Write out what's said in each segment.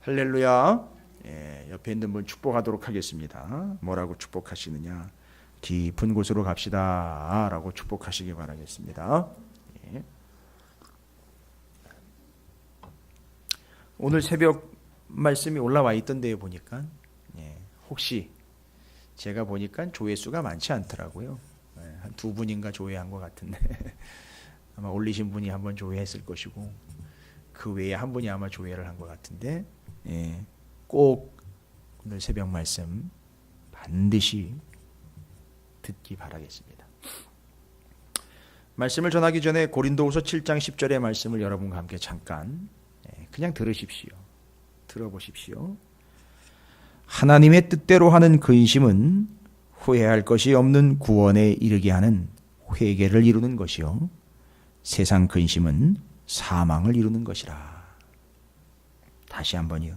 할렐루야. 옆에 있는 분 축복하도록 하겠습니다. 뭐라고 축복하시느냐? 깊은 곳으로 갑시다 라고 축복하시기 바라겠습니다. 오늘 새벽 말씀이 올라와 있던데요. 보니까 혹시 제가 보니까 조회수가 많지 않더라고요. 한 두 분인가 조회한 것 같은데 아마 올리신 분이 한번 조회했을 것이고 그 외에 한 분이 아마 조회를 한 것 같은데 꼭 오늘 새벽 말씀 반드시 듣기 바라겠습니다. 말씀을 전하기 전에 고린도후서 7장 10절의 말씀을 여러분과 함께 잠깐 그냥 들으십시오. 들어보십시오. 하나님의 뜻대로 하는 근심은 후회할 것이 없는 구원에 이르게 하는 회개를 이루는 것이요 세상 근심은 사망을 이루는 것이라. 다시 한번요.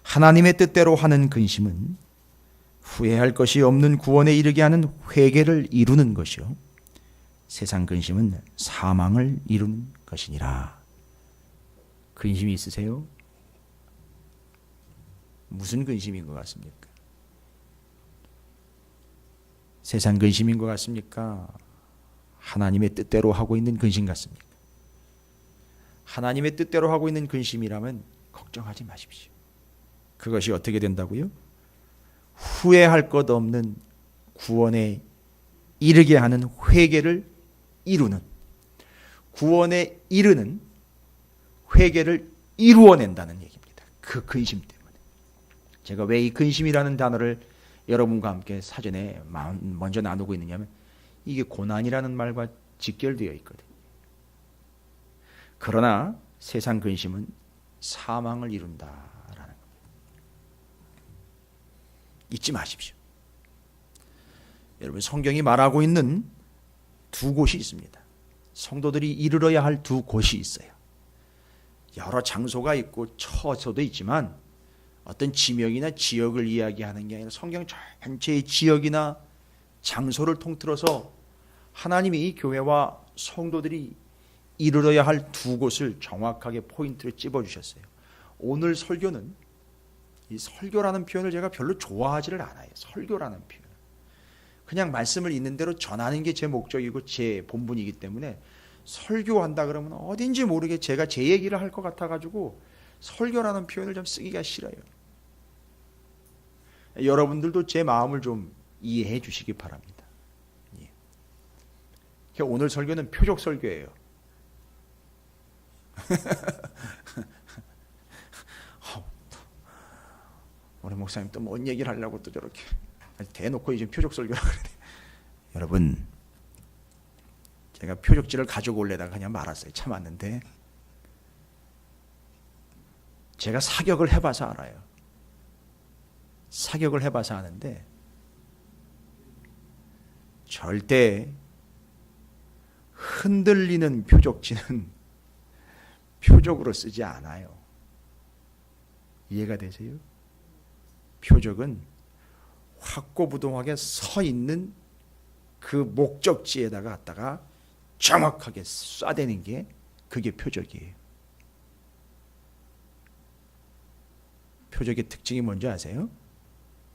하나님의 뜻대로 하는 근심은 후회할 것이 없는 구원에 이르게 하는 회개를 이루는 것이요 세상 근심은 사망을 이루는 것이니라. 근심이 있으세요? 무슨 근심인 것 같습니까? 세상 근심인 것 같습니까? 하나님의 뜻대로 하고 있는 근심 같습니까? 하나님의 뜻대로 하고 있는 근심이라면 걱정하지 마십시오. 그것이 어떻게 된다고요? 후회할 것 없는 구원에 이르게 하는 회개를 이루는, 구원에 이르는 회개를 이루어낸다는 얘기입니다. 그 근심 때문에. 제가 왜 이 근심이라는 단어를 여러분과 함께 사전에 먼저 나누고 있느냐면 이게 고난이라는 말과 직결되어 있거든요. 그러나 세상 근심은 사망을 이룬다라는 겁니다. 잊지 마십시오. 여러분, 성경이 말하고 있는 두 곳이 있습니다. 성도들이 이르러야 할 두 곳이 있어요. 여러 장소가 있고 처소도 있지만 어떤 지명이나 지역을 이야기하는 게 아니라 성경 전체의 지역이나 장소를 통틀어서 하나님이 이 교회와 성도들이 이르러야 할 두 곳을 정확하게 포인트를 찝어주셨어요. 오늘 설교는 이 설교라는 표현을 제가 별로 좋아하지를 않아요. 설교라는 표현. 그냥 말씀을 있는 대로 전하는 게 제 목적이고 제 본분이기 때문에 설교한다 그러면 어딘지 모르게 제가 제 얘기를 할 것 같아가지고 설교라는 표현을 좀 쓰기가 싫어요. 여러분들도 제 마음을 좀 이해해 주시기 바랍니다. 오늘 설교는 표적 설교예요. 우리 목사님 또 뭔 얘기를 하려고 또 저렇게 대놓고 이제 표적 설교라 그래. 여러분, 제가 표적지를 가지고 올래다가 그냥 말았어요. 참았는데 제가 사격을 해봐서 알아요. 사격을 해봐서 아는데 절대 흔들리는 표적지는 표적으로 쓰지 않아요. 이해가 되세요? 표적은 확고부동하게 서 있는 그 목적지에다가 갖다가 정확하게 쏴대는 게 그게 표적이에요. 표적의 특징이 뭔지 아세요?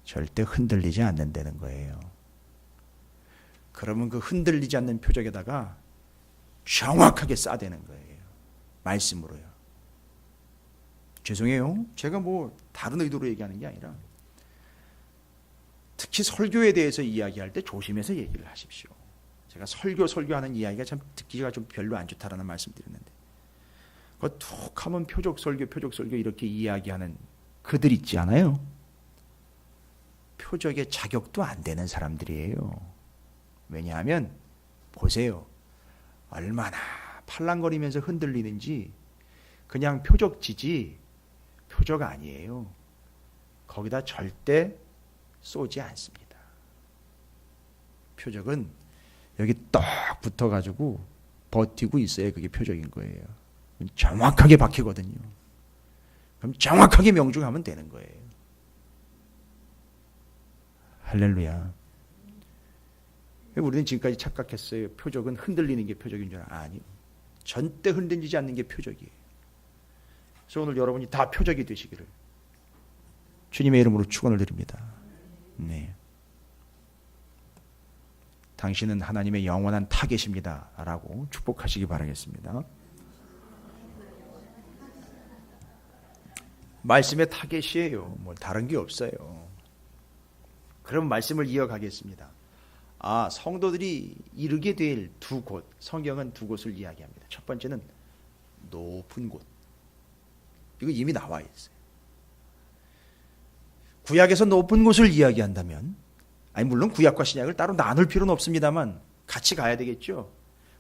절대 흔들리지 않는다는 거예요. 그러면 그 흔들리지 않는 표적에다가 정확하게 쏴대는 거예요. 말씀으로요. 죄송해요. 제가 뭐 다른 의도로 얘기하는 게 아니라 특히 설교에 대해서 이야기할 때 조심해서 얘기를 하십시오. 제가 설교하는 이야기가 참 듣기가 좀 별로 안 좋다라는 말씀 드렸는데 그 툭 하면 표적 설교 이렇게 이야기하는 그들 있지 않아요? 표적의 자격도 안 되는 사람들이에요. 왜냐하면 보세요. 얼마나 팔랑거리면서 흔들리는지. 그냥 표적지지 표적 아니에요. 거기다 절대 쏘지 않습니다. 표적은 여기 딱 붙어가지고 버티고 있어야 그게 표적인 거예요. 정확하게 박히거든요. 그럼 정확하게 명중하면 되는 거예요. 할렐루야. 우리는 지금까지 착각했어요. 표적은 흔들리는 게 표적인 줄 아니요. 절대 흔들리지 않는 게 표적이에요. 그래서 오늘 여러분이 다 표적이 되시기를 주님의 이름으로 축원을 드립니다. 네. 당신은 하나님의 영원한 타겟입니다 라고 축복하시기 바라겠습니다. 말씀의 타겟이에요. 뭐 다른 게 없어요. 그럼 말씀을 이어가겠습니다. 성도들이 이르게 될 두 곳, 성경은 두 곳을 이야기합니다. 첫 번째는 높은 곳. 이거 이미 나와 있어요. 구약에서 높은 곳을 이야기한다면, 물론 구약과 신약을 따로 나눌 필요는 없습니다만 같이 가야 되겠죠.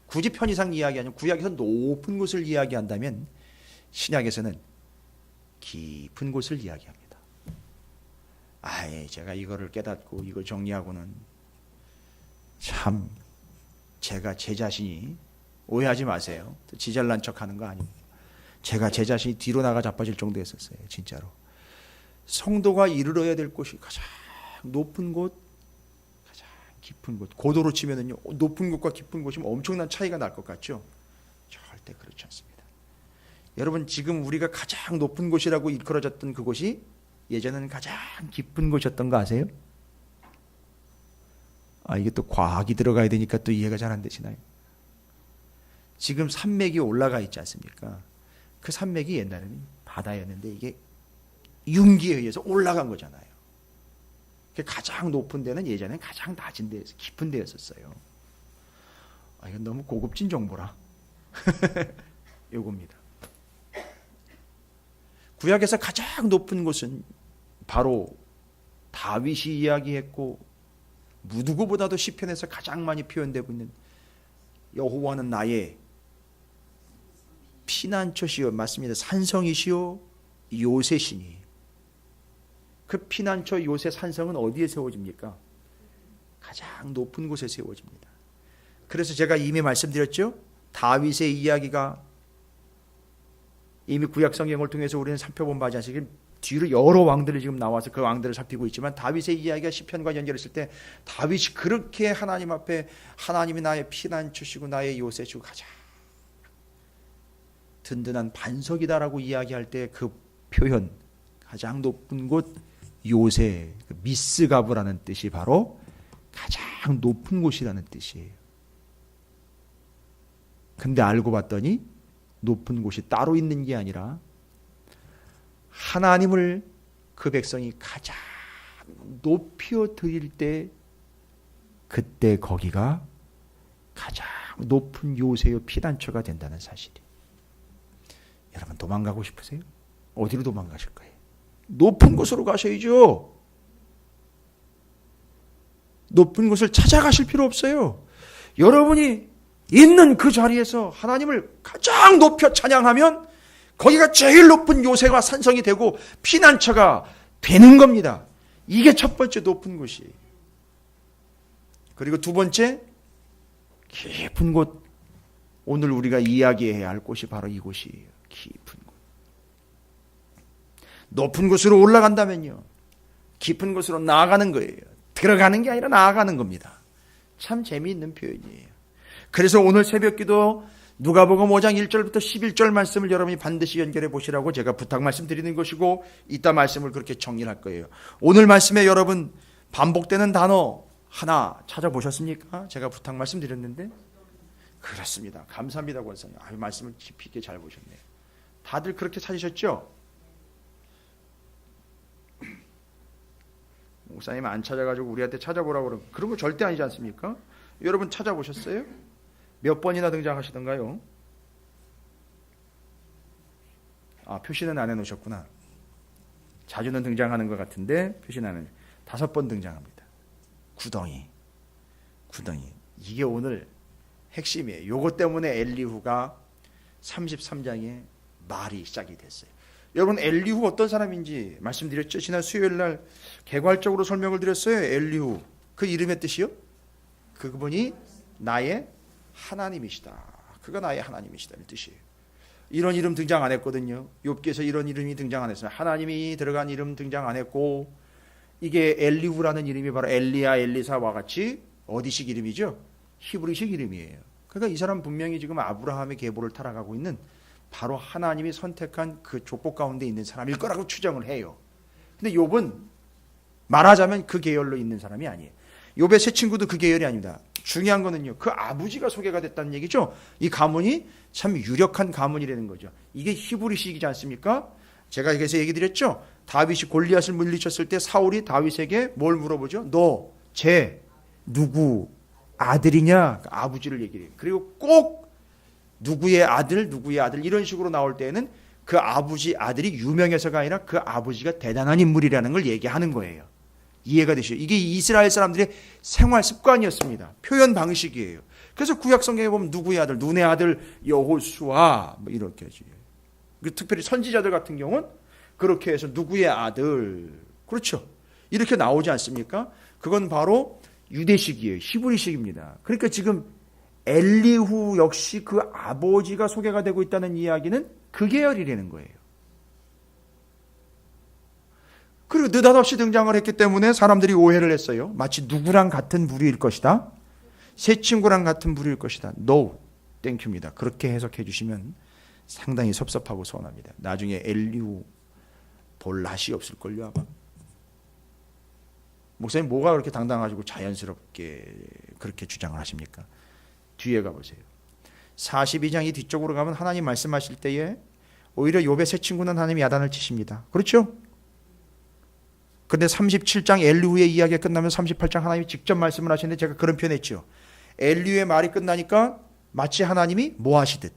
굳이 편의상 이야기하면 구약에서 높은 곳을 이야기한다면 신약에서는 깊은 곳을 이야기합니다. 제가 이거를 깨닫고 이걸 정리하고는 참 제가 제 자신이, 오해하지 마세요. 지 잘난 척하는 거 아닙니다. 제가 제 자신이 뒤로 나가 자빠질 정도였었어요. 진짜로. 성도가 이르러야 될 곳이 가장 높은 곳, 가장 깊은 곳. 고도로 치면은요, 높은 곳과 깊은 곳이 엄청난 차이가 날 것 같죠? 절대 그렇지 않습니다. 여러분, 지금 우리가 가장 높은 곳이라고 일컬어졌던 그곳이 예전에는 가장 깊은 곳이었던 거 아세요? 이게 또 과학이 들어가야 되니까 또 이해가 잘 안 되시나요? 지금 산맥이 올라가 있지 않습니까? 그 산맥이 옛날에는 바다였는데 이게 융기에 의해서 올라간 거잖아요. 가장 높은 데는 예전엔 가장 낮은 데에서 깊은 데였었어요. 이건 너무 고급진 정보라. 요겁니다. 구약에서 가장 높은 곳은 바로 다윗이 이야기했고 누구보다도 시편에서 가장 많이 표현되고 있는 여호와는 나의 피난처시요, 맞습니다. 산성이시요 요새시니. 그 피난처 요새 산성은 어디에 세워집니까? 가장 높은 곳에 세워집니다. 그래서 제가 이미 말씀드렸죠. 다윗의 이야기가 이미 구약 성경을 통해서 우리는 살펴본 바지 않습니까? 뒤로 여러 왕들이 지금 나와서 그 왕들을 살피고 있지만 다윗의 이야기가 시편과 연결했을 때 다윗이 그렇게 하나님 앞에 하나님이 나의 피난처시고 나의 요새시고 가장 든든한 반석이다라고 이야기할 때 그 표현, 가장 높은 곳 요새, 미스가브라는 뜻이 바로 가장 높은 곳이라는 뜻이에요. 근데 알고 봤더니 높은 곳이 따로 있는 게 아니라 하나님을 그 백성이 가장 높여 드릴 때 그때 거기가 가장 높은 요새요 피난처가 된다는 사실이. 여러분, 도망가고 싶으세요? 어디로 도망가실 거예요? 높은 곳으로 가셔야죠. 높은 곳을 찾아가실 필요 없어요. 여러분이 있는 그 자리에서 하나님을 가장 높여 찬양하면 거기가 제일 높은 요새와 산성이 되고 피난처가 되는 겁니다. 이게 첫 번째 높은 곳이. 그리고 두 번째, 깊은 곳. 오늘 우리가 이야기해야 할 곳이 바로 이곳이에요. 깊은 곳. 높은 곳으로 올라간다면요, 깊은 곳으로 나아가는 거예요. 들어가는 게 아니라 나아가는 겁니다. 참 재미있는 표현이에요. 그래서 오늘 새벽기도 누가복음 5장 1절부터 11절 말씀을 여러분이 반드시 연결해 보시라고 제가 부탁 말씀드리는 것이고, 이따 말씀을 그렇게 정리할 거예요. 오늘 말씀에 여러분 반복되는 단어 하나 찾아보셨습니까? 제가 부탁 말씀드렸는데. 그렇습니다. 감사합니다, 권사님. 말씀을 깊이 있게 잘 보셨네요. 다들 그렇게 찾으셨죠? 목사님 안 찾아가지고 우리한테 찾아보라고 그러면 그런 거 절대 아니지 않습니까? 여러분 찾아보셨어요? 몇 번이나 등장하시던가요? 표시는 안 해놓으셨구나. 자주는 등장하는 것 같은데 표시는 안 해놓으셨어요. 5번 등장합니다. 구덩이. 이게 오늘 핵심이에요. 요것 때문에 엘리후가 33장에 말이 시작이 됐어요. 여러분, 엘리후 어떤 사람인지 말씀드렸죠? 지난 수요일날 개괄적으로 설명을 드렸어요. 엘리후, 그 이름의 뜻이요? 그분이 나의 하나님이시다. 그가 나의 하나님이시다는 뜻이에요. 이런 이름 등장 안 했거든요. 욥기에서 이런 이름이 등장 안 했어요. 하나님이 들어간 이름 등장 안 했고, 이게 엘리후라는 이름이 바로 엘리야, 엘리사와 같이 어디식 이름이죠? 히브리식 이름이에요. 그러니까 이 사람 분명히 지금 아브라함의 계보를 따라가고 있는 바로 하나님이 선택한 그 족보 가운데 있는 사람일 거라고 추정을 해요. 근데 욥은 말하자면 그 계열로 있는 사람이 아니에요. 욥의 세 친구도 그 계열이 아닙니다. 중요한 거는요, 그 아버지가 소개가 됐다는 얘기죠. 이 가문이 참 유력한 가문이라는 거죠. 이게 히브리식이지 않습니까? 제가 그래서 얘기 드렸죠. 다윗이 골리앗을 물리쳤을 때 사울이 다윗에게 뭘 물어보죠? 너 쟤 누구 아들이냐? 아버지를 얘기해요. 그리고 꼭 누구의 아들 이런 식으로 나올 때에는 그 아버지 아들이 유명해서가 아니라 그 아버지가 대단한 인물이라는 걸 얘기하는 거예요. 이해가 되시죠? 이게 이스라엘 사람들의 생활 습관이었습니다. 표현 방식이에요. 그래서 구약 성경에 보면 누구의 아들, 눈의 아들 여호수아 뭐 이렇게 하지. 특별히 선지자들 같은 경우는 그렇게 해서 누구의 아들, 그렇죠? 이렇게 나오지 않습니까? 그건 바로 유대식이에요. 히브리식입니다. 그러니까 지금 엘리후 역시 그 아버지가 소개가 되고 있다는 이야기는 그 계열이라는 거예요. 그리고 느닷없이 등장을 했기 때문에 사람들이 오해를 했어요. 마치 누구랑 같은 부류일 것이다. 새 친구랑 같은 부류일 것이다. No, 땡큐입니다. 그렇게 해석해 주시면 상당히 섭섭하고 서운합니다. 나중에 엘리후 볼 낯이 없을걸요 아마. 목사님 뭐가 그렇게 당당하시고 자연스럽게 그렇게 주장을 하십니까? 뒤에 가보세요. 42장 이 뒤쪽으로 가면 하나님 말씀하실 때에 오히려 욥의 새 친구는 하나님이 야단을 치십니다. 그렇죠? 근데 37장 엘리후의 이야기가 끝나면 38장 하나님이 직접 말씀을 하시는데 제가 그런 표현했죠. 엘리후의 말이 끝나니까 마치 하나님이 뭐 하시듯.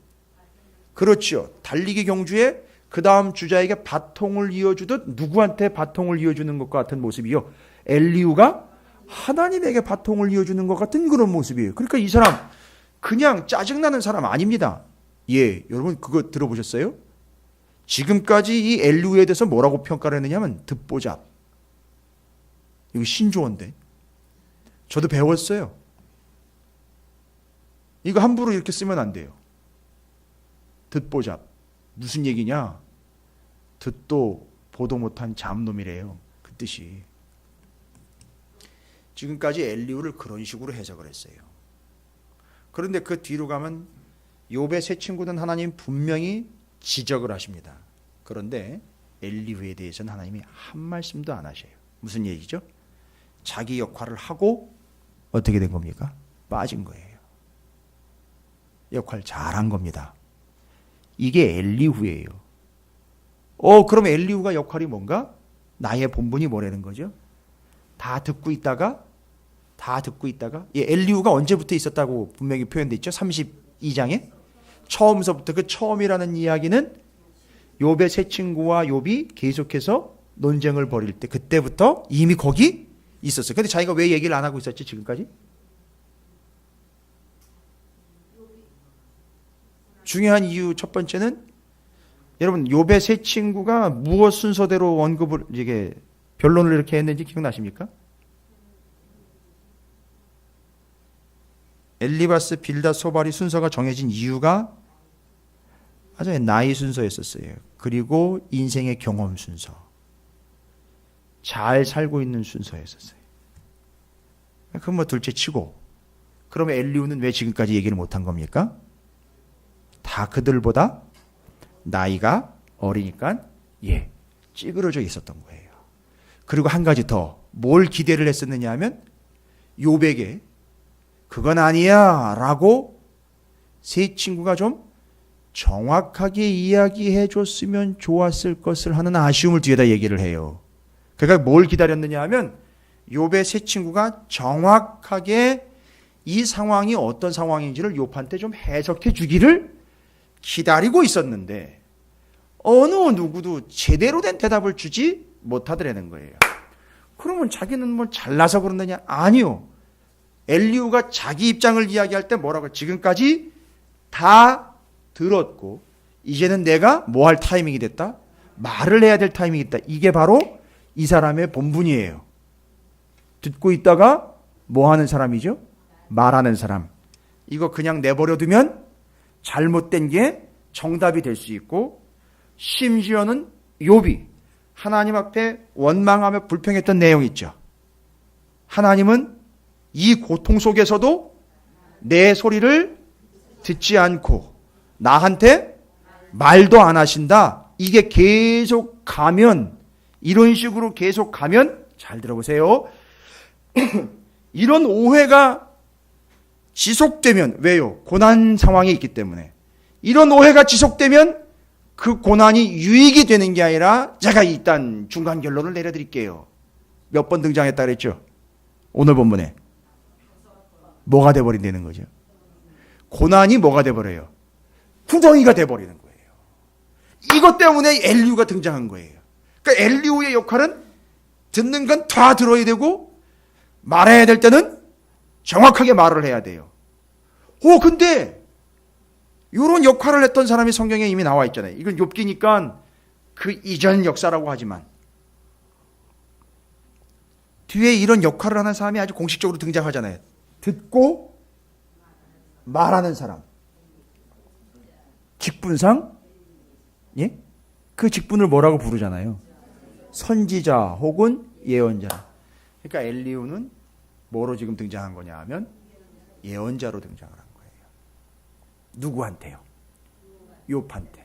그렇죠. 달리기 경주에 그 다음 주자에게 바통을 이어주듯 누구한테 바통을 이어주는 것과 같은 모습이요. 엘리후가 하나님에게 바통을 이어주는 것 같은 그런 모습이에요. 그러니까 이 사람 그냥 짜증나는 사람 아닙니다. 예, 여러분 그거 들어보셨어요? 지금까지 이 엘리후에 대해서 뭐라고 평가를 했느냐면 듣보잡. 이거 신조어인데 저도 배웠어요. 이거 함부로 이렇게 쓰면 안 돼요. 듣보잡. 무슨 얘기냐? 듣도 보도 못한 잡놈이래요. 그 뜻이. 지금까지 엘리후를 그런 식으로 해석을 했어요. 그런데 그 뒤로 가면 욥의 새 친구는 하나님 분명히 지적을 하십니다. 그런데 엘리후에 대해서는 하나님이 한 말씀도 안 하셔요. 무슨 얘기죠? 자기 역할을 하고 어떻게 된 겁니까? 빠진 거예요. 역할 잘한 겁니다. 이게 엘리후예요. 그럼 엘리후가 역할이 뭔가? 나의 본분이 뭐라는 거죠? 다 듣고 있다가 예, 엘리후가 언제부터 있었다고 분명히 표현되어 있죠? 32장에 처음서부터. 그 처음이라는 이야기는 욥의 새 친구와 욥이 계속해서 논쟁을 벌일 때 그때부터 이미 거기 있었어요. 근데 자기가 왜 얘기를 안 하고 있었지 지금까지? 중요한 이유 첫 번째는 여러분 욥의 새 친구가 무엇 순서대로 언급을 이게 변론을 이렇게 했는지 기억나십니까? 엘리바스, 빌닷, 소발이 순서가 정해진 이유가 아주 나이 순서였었어요. 그리고 인생의 경험 순서. 잘 살고 있는 순서였었어요. 그건 뭐 둘째 치고. 그러면 엘리후는 왜 지금까지 얘기를 못한 겁니까? 다 그들보다 나이가 어리니까 찌그러져 있었던 거예요. 그리고 한 가지 더 뭘 기대를 했었느냐 하면 욥에게 그건 아니야 라고 세 친구가 좀 정확하게 이야기해 줬으면 좋았을 것을 하는 아쉬움을 뒤에다 얘기를 해요. 그러니까 뭘 기다렸느냐 하면 욥의 세 친구가 정확하게 이 상황이 어떤 상황인지를 욥한테 좀 해석해 주기를 기다리고 있었는데 어느 누구도 제대로 된 대답을 주지 못하더라는 거예요. 그러면 자기는 뭐 잘나서 그러느냐? 아니요. 엘리후가 자기 입장을 이야기할 때 뭐라고 지금까지 다 들었고 이제는 내가 뭐 할 타이밍이 됐다? 말을 해야 될 타이밍이 있다. 이게 바로 이 사람의 본분이에요. 듣고 있다가 뭐 하는 사람이죠? 말하는 사람. 이거 그냥 내버려두면 잘못된 게 정답이 될 수 있고 심지어는 욥이 하나님 앞에 원망하며 불평했던 내용이 있죠. 하나님은 이 고통 속에서도 내 소리를 듣지 않고 나한테 말도 안 하신다. 이게 계속 가면 이런 식으로 계속 가면, 잘 들어보세요. 이런 오해가 지속되면, 왜요? 고난 상황에 있기 때문에. 이런 오해가 지속되면 그 고난이 유익이 되는 게 아니라, 제가 일단 중간 결론을 내려드릴게요. 몇 번 등장했다 그랬죠? 오늘 본문에. 뭐가 돼버린다는 거죠? 고난이 뭐가 돼버려요? 구덩이가 돼버리는 거예요. 이것 때문에 엘리후가 등장한 거예요. 그러니까 엘리후의 역할은 듣는 건 다 들어야 되고, 말해야 될 때는 정확하게 말을 해야 돼요. 근데 이런 역할을 했던 사람이 성경에 이미 나와 있잖아요. 이건 욥기니까 그 이전 역사라고 하지만, 뒤에 이런 역할을 하는 사람이 아주 공식적으로 등장하잖아요. 듣고 말하는 사람. 직분상, 예? 그 직분을 뭐라고 부르잖아요? 선지자 혹은 예언자. 그러니까 엘리후는 뭐로 지금 등장한 거냐 하면 예언자로 등장을 한 거예요. 누구한테요? 욥한테.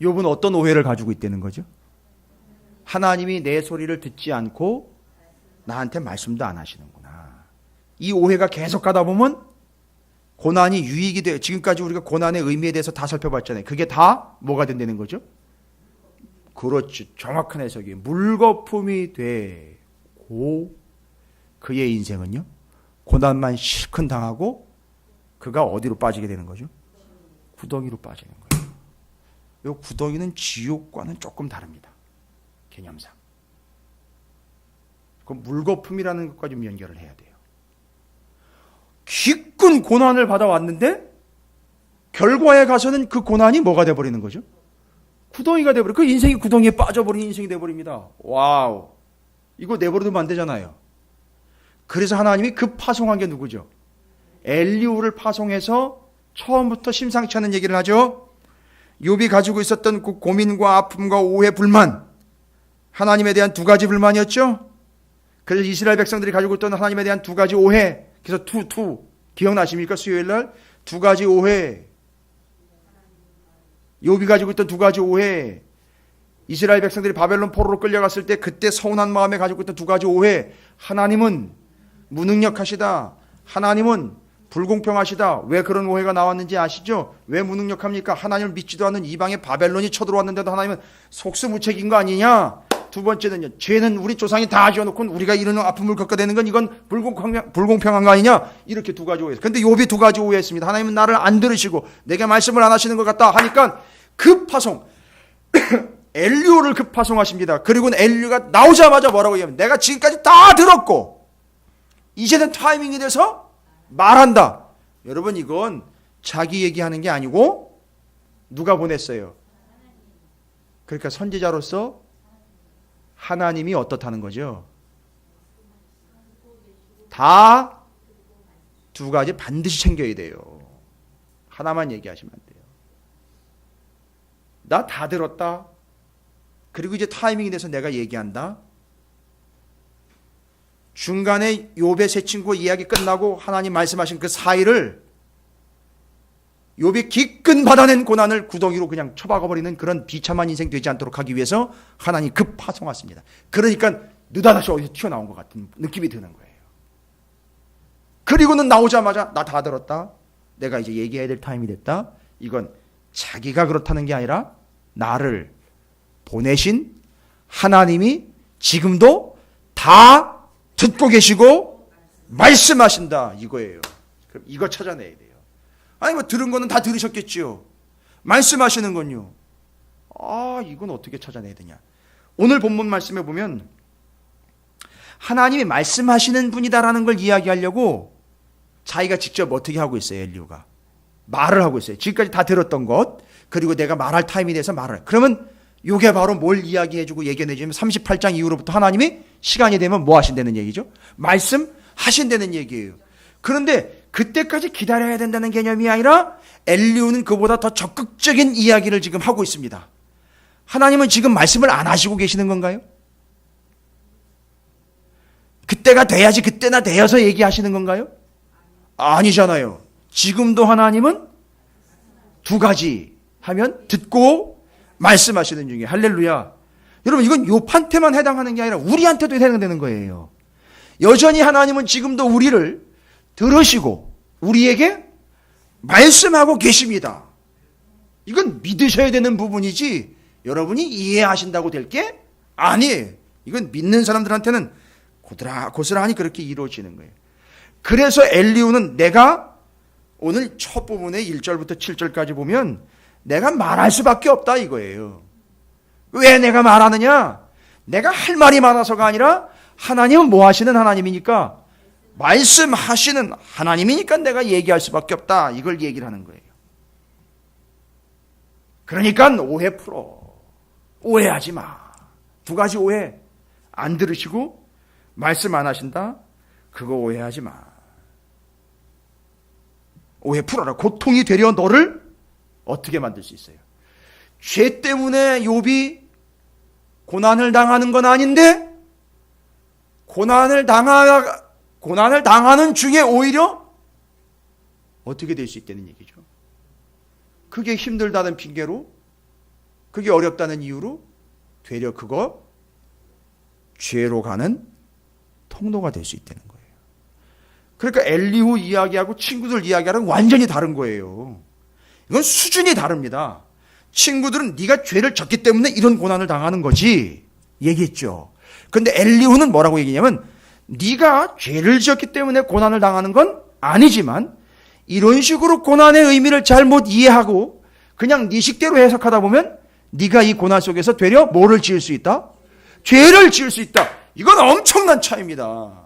욥은 어떤 오해를 가지고 있다는 거죠? 하나님이 내 소리를 듣지 않고 나한테 말씀도 안 하시는구나. 이 오해가 계속 가다 보면 고난이 유익이 돼요. 지금까지 우리가 고난의 의미에 대해서 다 살펴봤잖아요. 그게 다 뭐가 된다는 거죠? 그렇죠. 정확한 해석이 물거품이 되고, 그의 인생은요, 고난만 실컷 당하고 그가 어디로 빠지게 되는 거죠? 구덩이로 빠지는 거예요. 이 구덩이는 지옥과는 조금 다릅니다. 개념상. 그 물거품이라는 것과 좀 연결을 해야 돼요. 기쁜 고난을 받아왔는데 결과에 가서는 그 고난이 뭐가 돼버리는 거죠? 구덩이가 돼버려. 그 인생이 구덩이에 빠져버린 인생이 돼버립니다. 와우. 이거 내버려두면 안 되잖아요. 그래서 하나님이 급 파송한 게 누구죠? 엘리후를 파송해서 처음부터 심상치 않은 얘기를 하죠. 욥이 가지고 있었던 그 고민과 아픔과 오해, 불만, 하나님에 대한 두 가지 불만이었죠. 그래서 이스라엘 백성들이 가지고 있던 하나님에 대한 두 가지 오해, 그래서 기억나십니까? 수요일날 두 가지 오해, 욥이 가지고 있던 두 가지 오해, 이스라엘 백성들이 바벨론 포로로 끌려갔을 때 그때 서운한 마음에 가지고 있던 두 가지 오해. 하나님은 무능력하시다, 하나님은 불공평하시다. 왜 그런 오해가 나왔는지 아시죠? 왜 무능력합니까? 하나님을 믿지도 않는 이방의 바벨론이 쳐들어왔는데도 하나님은 속수무책인 거 아니냐? 두 번째는요, 죄는 우리 조상이 다 지어놓고 우리가 이런 아픔을 겪게 되는 건 이건 불공평한 거 아니냐? 이렇게 두 가지 오해. 근데 욥이 두 가지 오해했습니다. 하나님은 나를 안 들으시고 내게 말씀을 안 하시는 것 같다 하니까 급파송. 엘리후를 급파송하십니다. 그리고는 엘리후가 나오자마자 뭐라고 얘기하면, 내가 지금까지 다 들었고 이제는 타이밍이 돼서 말한다. 여러분, 이건 자기 얘기하는 게 아니고 누가 보냈어요? 그러니까 선지자로서 하나님이 어떻다는 거죠? 다 두 가지 반드시 챙겨야 돼요. 하나만 얘기하시면 안 돼요. 나 다 들었다. 그리고 이제 타이밍이 돼서 내가 얘기한다. 중간에 욥의 세 친구 이야기 끝나고 하나님 말씀하신 그 사이를 욥이 기끈 받아낸 고난을 구덩이로 그냥 쳐박아버리는 그런 비참한 인생 되지 않도록 하기 위해서 하나님 급 파송했습니다. 그러니까 느닷없이 어디서 튀어나온 것 같은 느낌이 드는 거예요. 그리고는 나오자마자 나 다 들었다. 내가 이제 얘기해야 될 타임이 됐다. 이건 자기가 그렇다는 게 아니라 나를 보내신 하나님이 지금도 다 듣고 계시고 말씀하신다, 이거예요. 그럼 이거 찾아내야 돼요. 아니 뭐 들은 거는 다 들으셨겠지요. 말씀하시는 건요. 이건 어떻게 찾아내야 되냐. 오늘 본문 말씀에 보면 하나님이 말씀하시는 분이다라는 걸 이야기하려고 자기가 직접 어떻게 하고 있어요. 엘리후가 말을 하고 있어요. 지금까지 다 들었던 것, 그리고 내가 말할 타임이 돼서 말을. 그러면 이게 바로 뭘 이야기해주고 얘기해주면 38장 이후로부터 하나님이 시간이 되면 뭐 하신다는 얘기죠? 말씀하신다는 얘기예요. 그런데 그때까지 기다려야 된다는 개념이 아니라 엘리후는 그보다 더 적극적인 이야기를 지금 하고 있습니다. 하나님은 지금 말씀을 안 하시고 계시는 건가요? 그때가 돼야지 그때나 되어서 얘기하시는 건가요? 아니잖아요. 지금도 하나님은 두 가지 하면 듣고 말씀하시는 중에, 할렐루야. 여러분 이건 욥한테만 해당하는 게 아니라 우리한테도 해당되는 거예요. 여전히 하나님은 지금도 우리를 들으시고 우리에게 말씀하고 계십니다. 이건 믿으셔야 되는 부분이지 여러분이 이해하신다고 될 게 아니에요. 이건 믿는 사람들한테는 고스란히 그렇게 이루어지는 거예요. 그래서 엘리후는 내가 오늘 첫 부분에 1절부터 7절까지 보면 내가 말할 수밖에 없다 이거예요. 왜 내가 말하느냐? 내가 할 말이 많아서가 아니라 하나님은 뭐 하시는 하나님이니까 말씀하시는 하나님이니까 내가 얘기할 수밖에 없다. 이걸 얘기를 하는 거예요. 그러니까 오해 풀어. 오해하지 마. 두 가지 오해. 안 들으시고 말씀 안 하신다. 그거 오해하지 마. 오해 풀어라. 고통이 되려 너를 어떻게 만들 수 있어요? 죄 때문에 욥이 고난을 당하는 건 아닌데 고난을 당하는 중에 오히려 어떻게 될 수 있다는 얘기죠. 그게 힘들다는 핑계로, 그게 어렵다는 이유로 되려 그거 죄로 가는 통로가 될 수 있다는 거예요. 그러니까 엘리후 이야기하고 친구들 이야기하는 완전히 다른 거예요. 이건 수준이 다릅니다. 친구들은 네가 죄를 졌기 때문에 이런 고난을 당하는 거지 얘기했죠. 그런데 엘리후는 뭐라고 얘기냐면 네가 죄를 지었기 때문에 고난을 당하는 건 아니지만 이런 식으로 고난의 의미를 잘못 이해하고 그냥 네 식대로 해석하다 보면 네가 이 고난 속에서 되려 뭐를 지을 수 있다? 죄를 지을 수 있다. 이건 엄청난 차이입니다.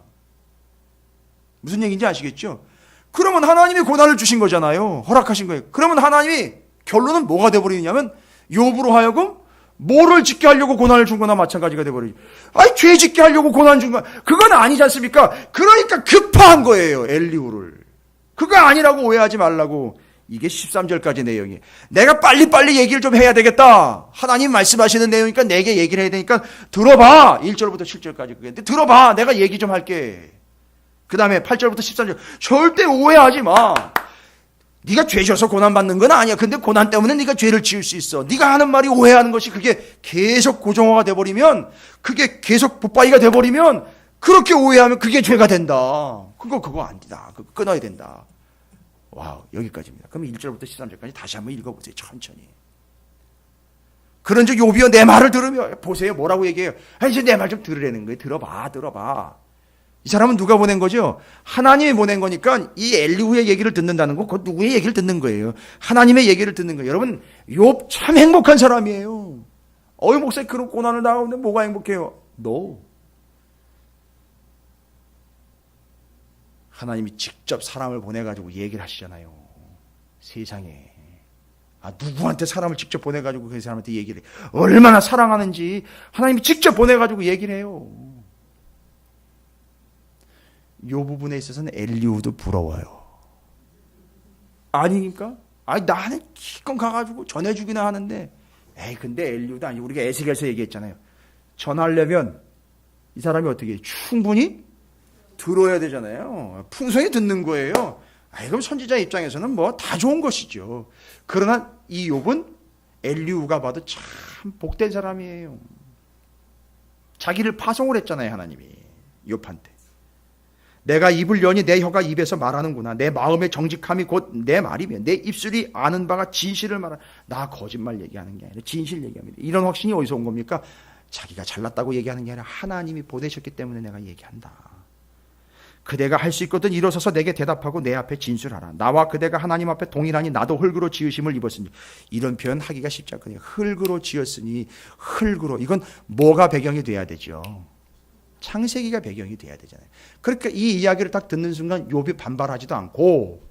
무슨 얘기인지 아시겠죠? 그러면 하나님이 고난을 주신 거잖아요. 허락하신 거예요. 그러면 하나님이 결론은 뭐가 돼버리냐면 욥으로 하여금 뭐를 짓게 하려고 고난을 준 거나 마찬가지가 돼버리죠. 아니 죄 짓게 하려고 고난 준 거 그건 아니지 않습니까? 그러니까 급한 거예요. 엘리후를. 그거 아니라고 오해하지 말라고. 이게 13절까지 내용이에요. 내가 빨리빨리 얘기를 좀 해야 되겠다. 하나님 말씀하시는 내용이니까 내게 얘기를 해야 되니까 들어봐. 1절부터 7절까지 그게. 들어봐. 내가 얘기 좀 할게. 그 다음에 8절부터 13절. 절대 오해하지 마. 네가 죄 져서 고난받는 건 아니야. 근데 고난 때문에 네가 죄를 지을 수 있어. 네가 하는 말이 오해하는 것이 그게 계속 고정화가 돼버리면, 그게 계속 붙바위가 돼버리면, 그렇게 오해하면 그게 죄가 된다. 그거 아니다. 그거 끊어야 된다. 와우, 여기까지입니다. 그럼 1절부터 13절까지 다시 한번 읽어보세요. 천천히. 그런즉 욥이여 내 말을 들으며 보세요. 뭐라고 얘기해요? 이제 내 말 좀 들으라는 거예요. 들어봐. 이 사람은 누가 보낸 거죠? 하나님이 보낸 거니까 이 엘리후의 얘기를 듣는다는 거, 그건 누구의 얘기를 듣는 거예요? 하나님의 얘기를 듣는 거예요. 여러분, 욥 참 행복한 사람이에요. 목사님 그런 고난을 당하는데 뭐가 행복해요? No. 하나님이 직접 사람을 보내가지고 얘기를 하시잖아요. 세상에. 누구한테 사람을 직접 보내가지고 그 사람한테 얘기를 해요. 얼마나 사랑하는지 하나님이 직접 보내가지고 얘기를 해요. 이 부분에 있어서는 엘리후도 부러워요. 아니니까? 나는 기껏 가가지고 전해주기나 하는데, 근데 엘리후도 아니고, 우리가 에스겔에서 얘기했잖아요. 전하려면 이 사람이 어떻게 해요? 충분히 들어야 되잖아요. 풍성히 듣는 거예요. 그럼 선지자 입장에서는 뭐 다 좋은 것이죠. 그러나 이 욥은 엘리후가 봐도 참 복된 사람이에요. 자기를 파송을 했잖아요, 하나님이. 욥한테. 내가 입을 여니 내 혀가 입에서 말하는구나. 내 마음의 정직함이 곧 내 말이며 내 입술이 아는 바가 진실을 말하는. 나 거짓말 얘기하는 게 아니라 진실 얘기합니다. 이런 확신이 어디서 온 겁니까? 자기가 잘났다고 얘기하는 게 아니라 하나님이 보내셨기 때문에 내가 얘기한다. 그대가 할 수 있거든 일어서서 내게 대답하고 내 앞에 진술하라. 나와 그대가 하나님 앞에 동일하니 나도 흙으로 지으심을 입었으니. 이런 표현 하기가 쉽지 않거든요. 흙으로 지었으니 흙으로. 이건 뭐가 배경이 돼야 되죠? 창세기가 배경이 돼야 되잖아요. 그러니까 이 이야기를 딱 듣는 순간 욥이 반발하지도 않고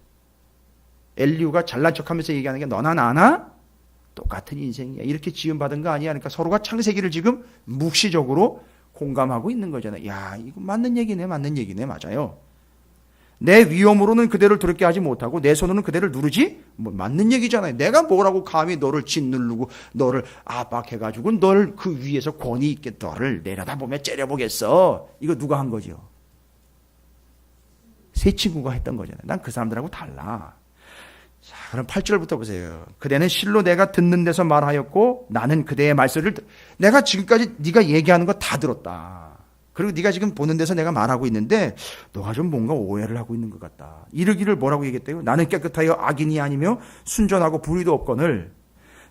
엘리후가 잘난 척하면서 얘기하는 게 너나 나나 똑같은 인생이야. 이렇게 지음받은 거 아니야. 그러니까 서로가 창세기를 지금 묵시적으로 공감하고 있는 거잖아요. 야, 이거 맞는 얘기네, 맞아요. 내 위험으로는 그대를 두렵게 하지 못하고 내 손으로는 그대를 누르지? 맞는 얘기잖아요. 내가 뭐라고 감히 너를 짓누르고 너를 압박해가지고 너를 그 위에서 권위 있게 너를 내려다보며 째려보겠어. 이거 누가 한 거죠? 새 친구가 했던 거잖아요. 난 그 사람들하고 달라. 자, 그럼 8절부터 보세요. 그대는 실로 내가 듣는 데서 말하였고 나는 그대의 말씀을 내가 지금까지 네가 얘기하는 거 다 들었다. 그리고 네가 지금 보는 데서 내가 말하고 있는데 너가 좀 뭔가 오해를 하고 있는 것 같다. 이르기를 뭐라고 얘기했대요? 나는 깨끗하여 악인이 아니며 순전하고 불의도 없거늘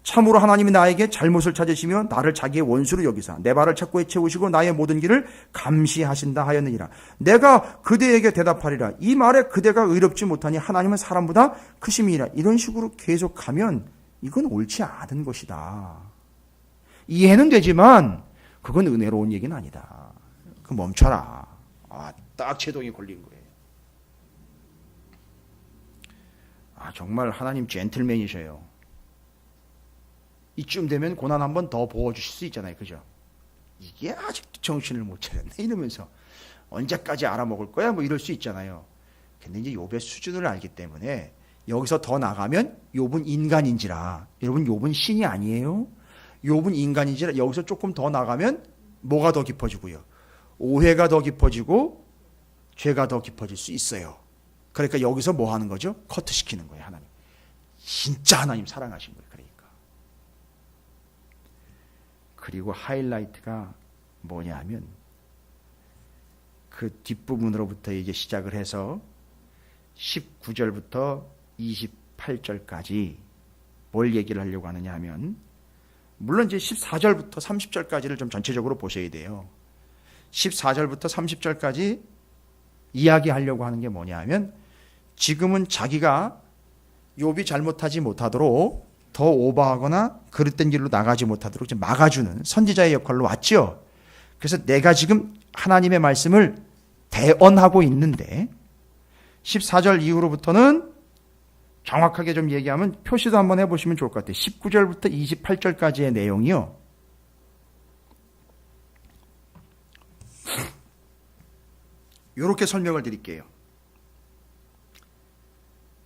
참으로 하나님이 나에게 잘못을 찾으시며 나를 자기의 원수로 여기사 내 발을 착고에 채우시고 나의 모든 길을 감시하신다 하였느니라. 내가 그대에게 대답하리라. 이 말에 그대가 의롭지 못하니 하나님은 사람보다 크심이라. 이런 식으로 계속하면 이건 옳지 않은 것이다. 이해는 되지만 그건 은혜로운 얘기는 아니다. 그 멈춰라. 딱 제동이 걸린 거예요. 정말 하나님 젠틀맨이셔요. 이쯤 되면 고난 한 번 더 부어주실 수 있잖아요. 그죠? 이게 아직도 정신을 못 차렸네 이러면서 언제까지 알아먹을 거야 뭐 이럴 수 있잖아요. 근데 이제 욥의 수준을 알기 때문에 여기서 더 나가면 욥은 인간인지라. 여러분 욥은 신이 아니에요. 욥은 인간인지라. 여기서 조금 더 나가면 뭐가 더 깊어지고요? 오해가 더 깊어지고 죄가 더 깊어질 수 있어요. 그러니까 여기서 뭐 하는 거죠? 커트시키는 거예요. 하나님. 진짜 하나님 사랑하신 거예요. 그리고 하이라이트가 뭐냐 하면 그 뒷부분으로부터 이제 시작을 해서 19절부터 28절까지 뭘 얘기를 하려고 하느냐 하면 물론 이제 14절부터 30절까지를 좀 전체적으로 보셔야 돼요. 14절부터 30절까지 이야기하려고 하는 게 뭐냐 하면 지금은 자기가 욥이 잘못하지 못하도록 더 오버하거나 그릇된 길로 나가지 못하도록 좀 막아주는 선지자의 역할로 왔죠. 그래서 내가 지금 하나님의 말씀을 대언하고 있는데 14절 이후로부터는 정확하게 좀 얘기하면 표시도 한번 해보시면 좋을 것 같아요. 19절부터 28절까지의 내용이요. 이렇게 설명을 드릴게요.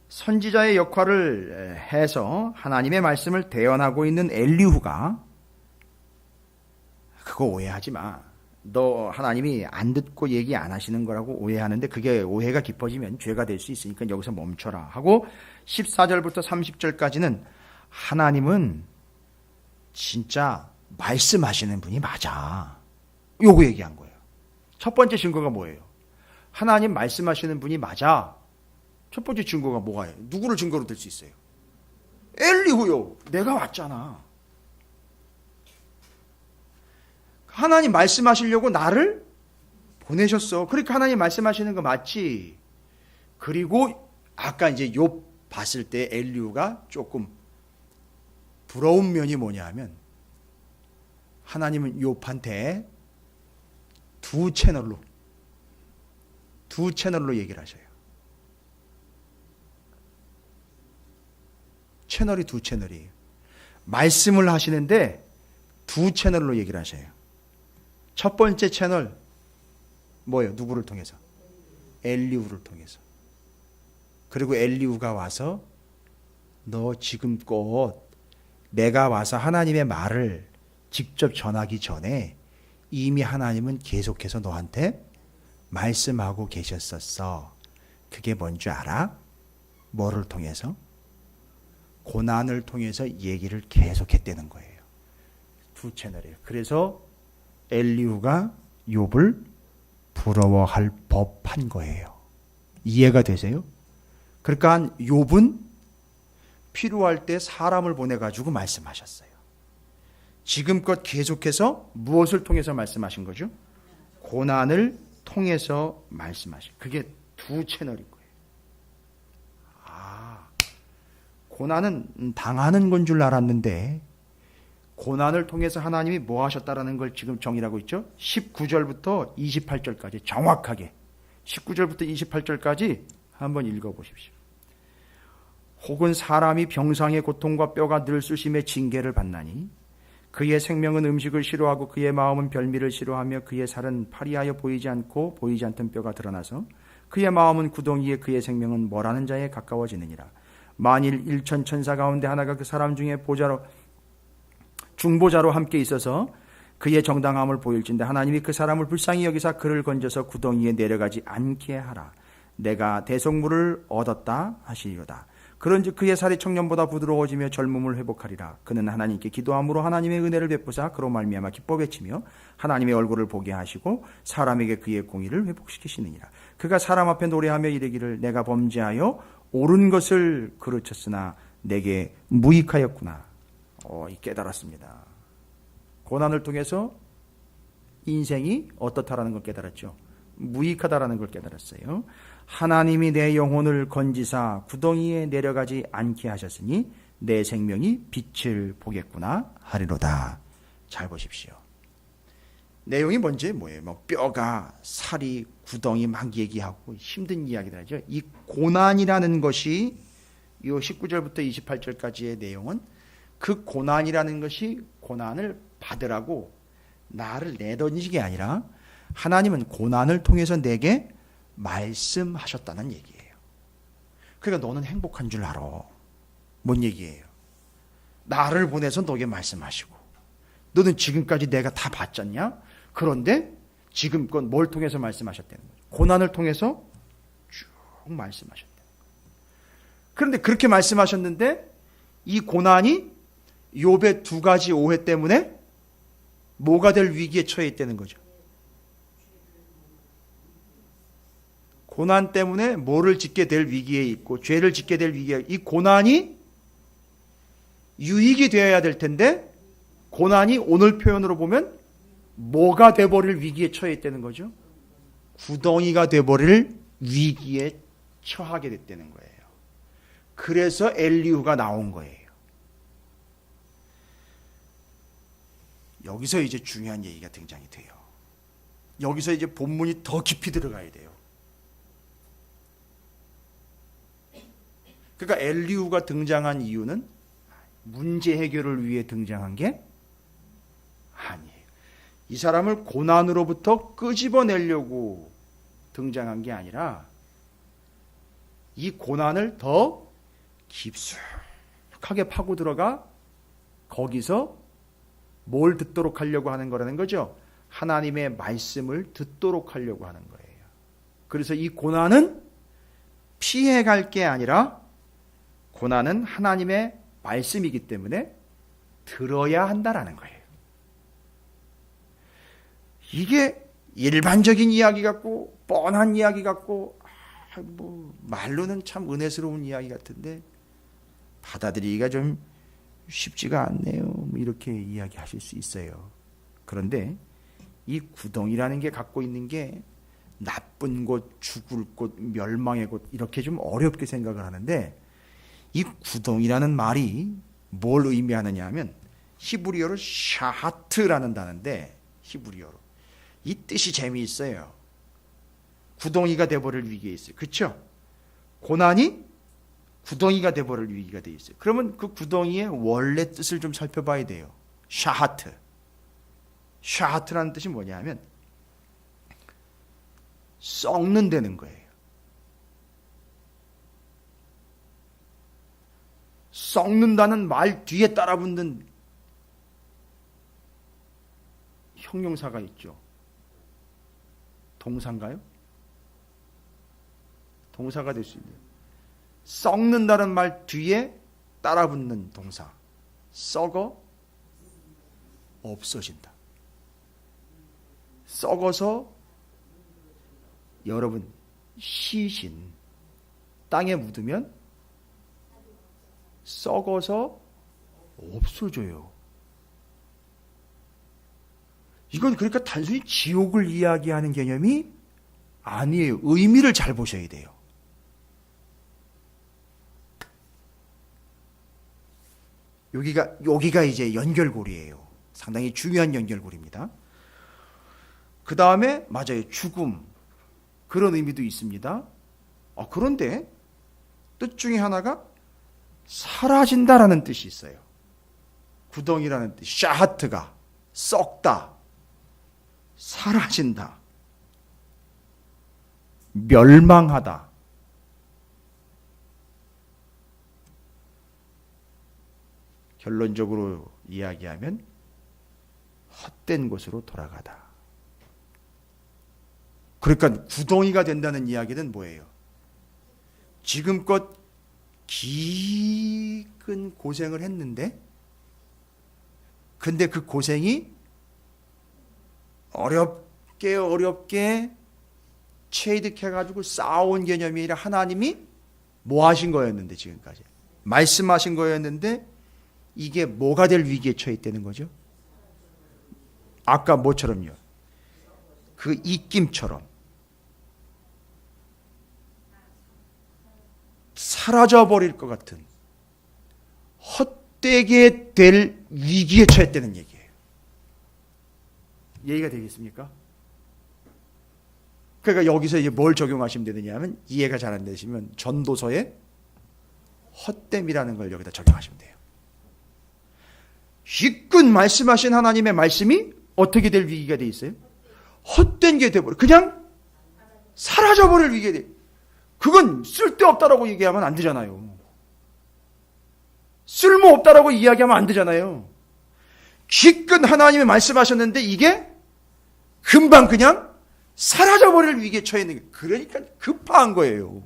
선지자의 역할을 해서 하나님의 말씀을 대언하고 있는 엘리후가 그거 오해하지 마. 너 하나님이 안 듣고 얘기 안 하시는 거라고 오해하는데 그게 오해가 깊어지면 죄가 될 수 있으니까 여기서 멈춰라 하고 14절부터 30절까지는 하나님은 진짜 말씀하시는 분이 맞아. 요거 얘기한 거예요. 첫 번째 증거가 뭐예요? 하나님 말씀하시는 분이 맞아. 첫 번째 증거가 뭐가요? 누구를 증거로 들 수 있어요? 엘리후요. 내가 왔잖아. 하나님 말씀하시려고 나를 보내셨어. 그러니까 하나님 말씀하시는 거 맞지? 그리고 아까 이제 욥 봤을 때 엘리후가 조금 부러운 면이 뭐냐 하면 하나님은 욥한테 두 채널로 얘기를 하셔요. 채널이 두 채널이에요. 말씀을 하시는데 두 채널로 얘기를 하셔요. 첫 번째 채널 뭐예요? 누구를 통해서? 엘리후를 통해서. 그리고 엘리후가 와서 너 지금껏 내가 와서 하나님의 말을 직접 전하기 전에 이미 하나님은 계속해서 너한테 말씀하고 계셨었어. 그게 뭔지 알아? 뭐를 통해서? 고난을 통해서 얘기를 계속했다는 거예요. 두 채널이에요. 그래서 엘리후가 욥을 부러워할 법한 거예요. 이해가 되세요? 그러니까 욥은 필요할 때 사람을 보내가지고 말씀하셨어요. 지금껏 계속해서 무엇을 통해서 말씀하신 거죠? 고난을 통해서 말씀하신. 그게 두 채널인 거예요. 고난은 당하는 건 줄 알았는데 고난을 통해서 하나님이 뭐 하셨다라는 걸 지금 정의하고 있죠. 19절부터 28절까지 정확하게 19절부터 28절까지 한번 읽어보십시오. 혹은 사람이 병상의 고통과 뼈가 늘 쑤심의 징계를 받나니 그의 생명은 음식을 싫어하고 그의 마음은 별미를 싫어하며 그의 살은 파리하여 보이지 않고 보이지 않던 뼈가 드러나서 그의 마음은 구덩이에 그의 생명은 뭐라는 자에 가까워지느니라. 만일 1천 천사 가운데 하나가 그 사람 중에 중보자로 함께 있어서 그의 정당함을 보일진데 하나님이 그 사람을 불쌍히 여기사 그를 건져서 구덩이에 내려가지 않게 하라. 내가 대속물을 얻었다 하시리로다. 그런즉 그의 살이 청년보다 부드러워지며 젊음을 회복하리라. 그는 하나님께 기도함으로 하나님의 은혜를 베푸사 그로 말미암아 기뻐 외치며 하나님의 얼굴을 보게 하시고 사람에게 그의 공의를 회복시키시느니라. 그가 사람 앞에 노래하며 이르기를 내가 범죄하여 옳은 것을 그르쳤으나 내게 무익하였구나. 깨달았습니다. 고난을 통해서 인생이 어떻다라는 걸 깨달았죠. 무익하다라는 걸 깨달았어요. 하나님이 내 영혼을 건지사 구덩이에 내려가지 않게 하셨으니 내 생명이 빛을 보겠구나 하리로다. 잘 보십시오. 내용이 뭔지 뭐예요? 뼈가 살이 구덩이 막 얘기하고 힘든 이야기들 하죠. 이 고난이라는 것이 이 19절부터 28절까지의 내용은 그 고난이라는 것이 고난을 받으라고 나를 내던지게 아니라 하나님은 고난을 통해서 내게 말씀하셨다는 얘기예요. 그러니까 너는 행복한 줄 알아. 뭔 얘기예요? 나를 보내서 너에게 말씀하시고 너는 지금까지 내가 다 봤잖냐? 그런데 지금껏 뭘 통해서 말씀하셨다는 거죠? 고난을 통해서 쭉 말씀하셨다. 그런데 그렇게 말씀하셨는데 이 고난이 욥의 두 가지 오해 때문에 뭐가 될 위기에 처해 있다는 거죠. 고난 때문에 뭐를 짓게 될 위기에 있고 죄를 짓게 될 위기에, 이 고난이 유익이 되어야 될 텐데 고난이 오늘 표현으로 보면 뭐가 돼버릴 위기에 처해 있다는 거죠. 구덩이가 돼버릴 위기에 처하게 됐다는 거예요. 그래서 엘리후가 나온 거예요. 여기서 이제 중요한 얘기가 등장이 돼요. 여기서 이제 본문이 더 깊이 들어가야 돼요. 그러니까 엘리후가 등장한 이유는 문제 해결을 위해 등장한 게 아니에요. 이 사람을 고난으로부터 끄집어내려고 등장한 게 아니라 이 고난을 더 깊숙하게 파고 들어가 거기서 뭘 듣도록 하려고 하는 거라는 거죠. 하나님의 말씀을 듣도록 하려고 하는 거예요. 그래서 이 고난은 피해갈 게 아니라 고난은 하나님의 말씀이기 때문에 들어야 한다라는 거예요. 이게 일반적인 이야기 같고 뻔한 이야기 같고 말로는 참 은혜스러운 이야기 같은데 받아들이기가 좀 쉽지가 않네요. 이렇게 이야기하실 수 있어요. 그런데 이 구덩이라는 게 갖고 있는 게 나쁜 곳, 죽을 곳, 멸망의 곳 이렇게 좀 어렵게 생각을 하는데 이 구덩이라는 말이 뭘 의미하느냐 하면 히브리어로 샤하트라는 단어인데 히브리어로 이 뜻이 재미있어요. 구덩이가 돼버릴 위기에 있어요. 그렇죠? 고난이 구덩이가 돼버릴 위기가 돼 있어요. 그러면 그 구덩이의 원래 뜻을 좀 살펴봐야 돼요. 샤하트. 샤하트라는 뜻이 뭐냐면 썩는다는 거예요. 썩는다는 말 뒤에 따라붙는 형용사가 있죠. 동사인가요? 동사가 될 수 있네요. 썩는다는 말 뒤에 따라붙는 동사. 썩어 없어진다. 썩어서 여러분 시신 땅에 묻으면 썩어서 없어져요. 이건 그러니까 단순히 지옥을 이야기하는 개념이 아니에요. 의미를 잘 보셔야 돼요. 여기가 이제 연결고리예요. 상당히 중요한 연결고리입니다. 그 다음에 맞아요. 죽음. 그런 의미도 있습니다. 그런데 뜻 중에 하나가 사라진다라는 뜻이 있어요. 구덩이라는 뜻. 샤하트가 썩다. 사라진다. 멸망하다. 결론적으로 이야기하면 헛된 곳으로 돌아가다. 그러니까 구덩이가 된다는 이야기는 뭐예요? 지금껏 기근 고생을 했는데, 근데 그 고생이 어렵게 체득해가지고 쌓아온 개념이 아니라 하나님이 뭐 하신 거였는데, 지금까지 말씀하신 거였는데 이게 뭐가 될 위기에 처해 있다는 거죠? 아까 뭐처럼요? 그 입김처럼 사라져버릴 것 같은 헛되게 될 위기에 처했다는 얘기예요. 이해가 되겠습니까? 그러니까 여기서 이제 뭘 적용하시면 되느냐 하면, 이해가 잘 안 되시면 전도서에 헛됨이라는 걸 여기다 적용하시면 돼요. 기껏 말씀하신 하나님의 말씀이 어떻게 될 위기가 돼 있어요? 헛된 게 돼버려. 그냥 사라져버릴 위기가 돼. 그건 쓸데없다라고 얘기하면 안 되잖아요. 쓸모없다라고 이야기하면 안 되잖아요. 기껏 하나님이 말씀하셨는데 이게 금방 그냥 사라져버릴 위기에 처해 있는 게, 그러니까 급파한 거예요.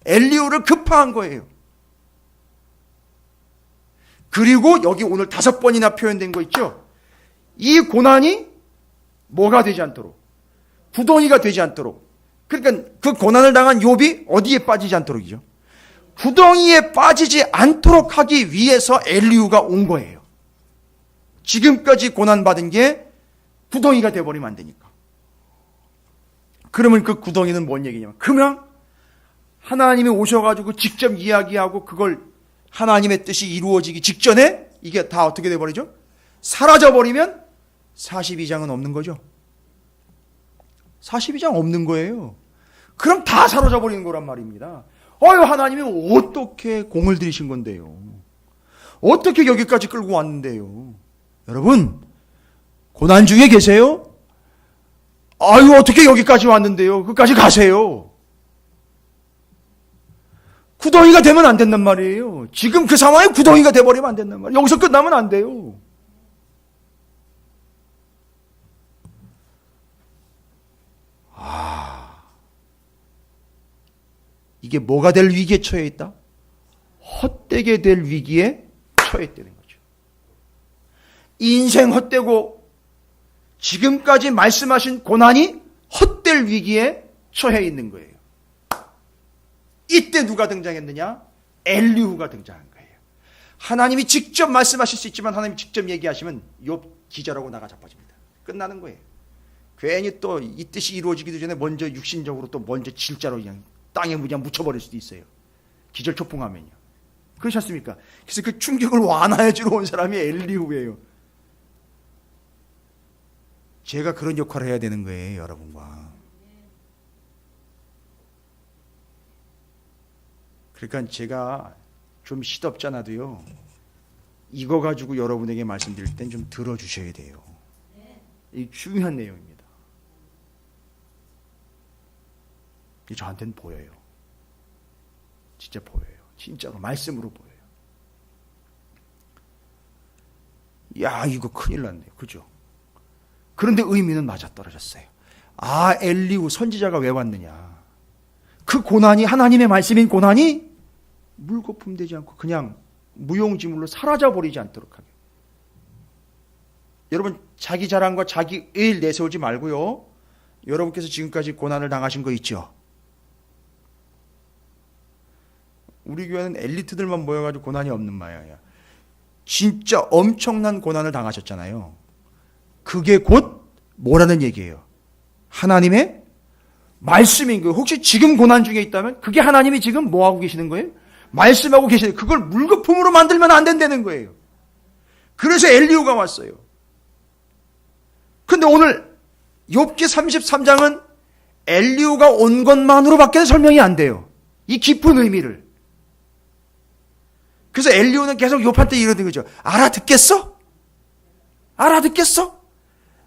엘리후를 급파한 거예요. 그리고 여기 오늘 5번이나 표현된 거 있죠? 이 고난이 뭐가 되지 않도록, 구덩이가 되지 않도록, 그러니까 그 고난을 당한 욥이 어디에 빠지지 않도록이죠? 구덩이에 빠지지 않도록 하기 위해서 엘리후가 온 거예요. 지금까지 고난받은 게 구덩이가 돼버리면 안 되니까. 그러면 그 구덩이는 뭔 얘기냐면, 그냥 하나님이 오셔가지고 직접 이야기하고 그걸 하나님의 뜻이 이루어지기 직전에 이게 다 어떻게 돼버리죠? 사라져버리면 42장은 없는 거죠. 42장 없는 거예요. 그럼 다 사라져버리는 거란 말입니다. 하나님이 어떻게 공을 들이신 건데요? 어떻게 여기까지 끌고 왔는데요? 여러분, 고난 중에 계세요? 어떻게 여기까지 왔는데요? 끝까지 가세요. 구덩이가 되면 안 된단 말이에요. 지금 그 상황에 구덩이가 돼버리면 안 된단 말이에요. 여기서 끝나면 안 돼요. 이게 뭐가 될 위기에 처해 있다? 헛되게 될 위기에 처해 있다는 거죠. 인생 헛되고 지금까지 말씀하신 고난이 헛될 위기에 처해 있는 거예요. 이때 누가 등장했느냐? 엘리후가 등장한 거예요. 하나님이 직접 말씀하실 수 있지만 하나님이 직접 얘기하시면 욥 기절하고 나가 자빠집니다. 끝나는 거예요. 괜히 또 이 뜻이 이루어지기도 전에 먼저 육신적으로 또 먼저 질자로 그냥 땅에 그냥 묻혀버릴 수도 있어요. 기절 초풍하면요. 그렇지 않습니까? 그래서 그 충격을 완화해주러 온 사람이 엘리후예요. 제가 그런 역할을 해야 되는 거예요, 여러분과. 그러니까 제가 좀 시덥잖아도요, 이거 가지고 여러분에게 말씀드릴 땐 좀 들어주셔야 돼요. 이 중요한 내용입니다. 이게 저한테는 보여요. 진짜 보여요. 진짜로 말씀으로 보여요. 야, 이거 큰일 났네요. 그죠? 그런데 의미는 맞아떨어졌어요. 엘리후 선지자가 왜 왔느냐? 그 고난이, 하나님의 말씀인 고난이 물거품 되지 않고 그냥 무용지물로 사라져버리지 않도록 하게. 여러분, 자기 자랑과 자기 일 내세우지 말고요. 여러분께서 지금까지 고난을 당하신 거 있죠? 우리 교회는 엘리트들만 모여가지고 고난이 없는 마야야. 진짜 엄청난 고난을 당하셨잖아요. 그게 곧 뭐라는 얘기예요? 하나님의 말씀인 거예요. 혹시 지금 고난 중에 있다면 그게 하나님이 지금 뭐 하고 계시는 거예요? 말씀하고 계시는, 그걸 물거품으로 만들면 안 된다는 거예요. 그래서 엘리후가 왔어요. 근데 오늘 욥기 33장은 엘리후가 온 것만으로밖에 설명이 안 돼요. 이 깊은 의미를. 그래서 엘리후는 계속 욥한테 이러는 거죠. 알아듣겠어? 알아듣겠어?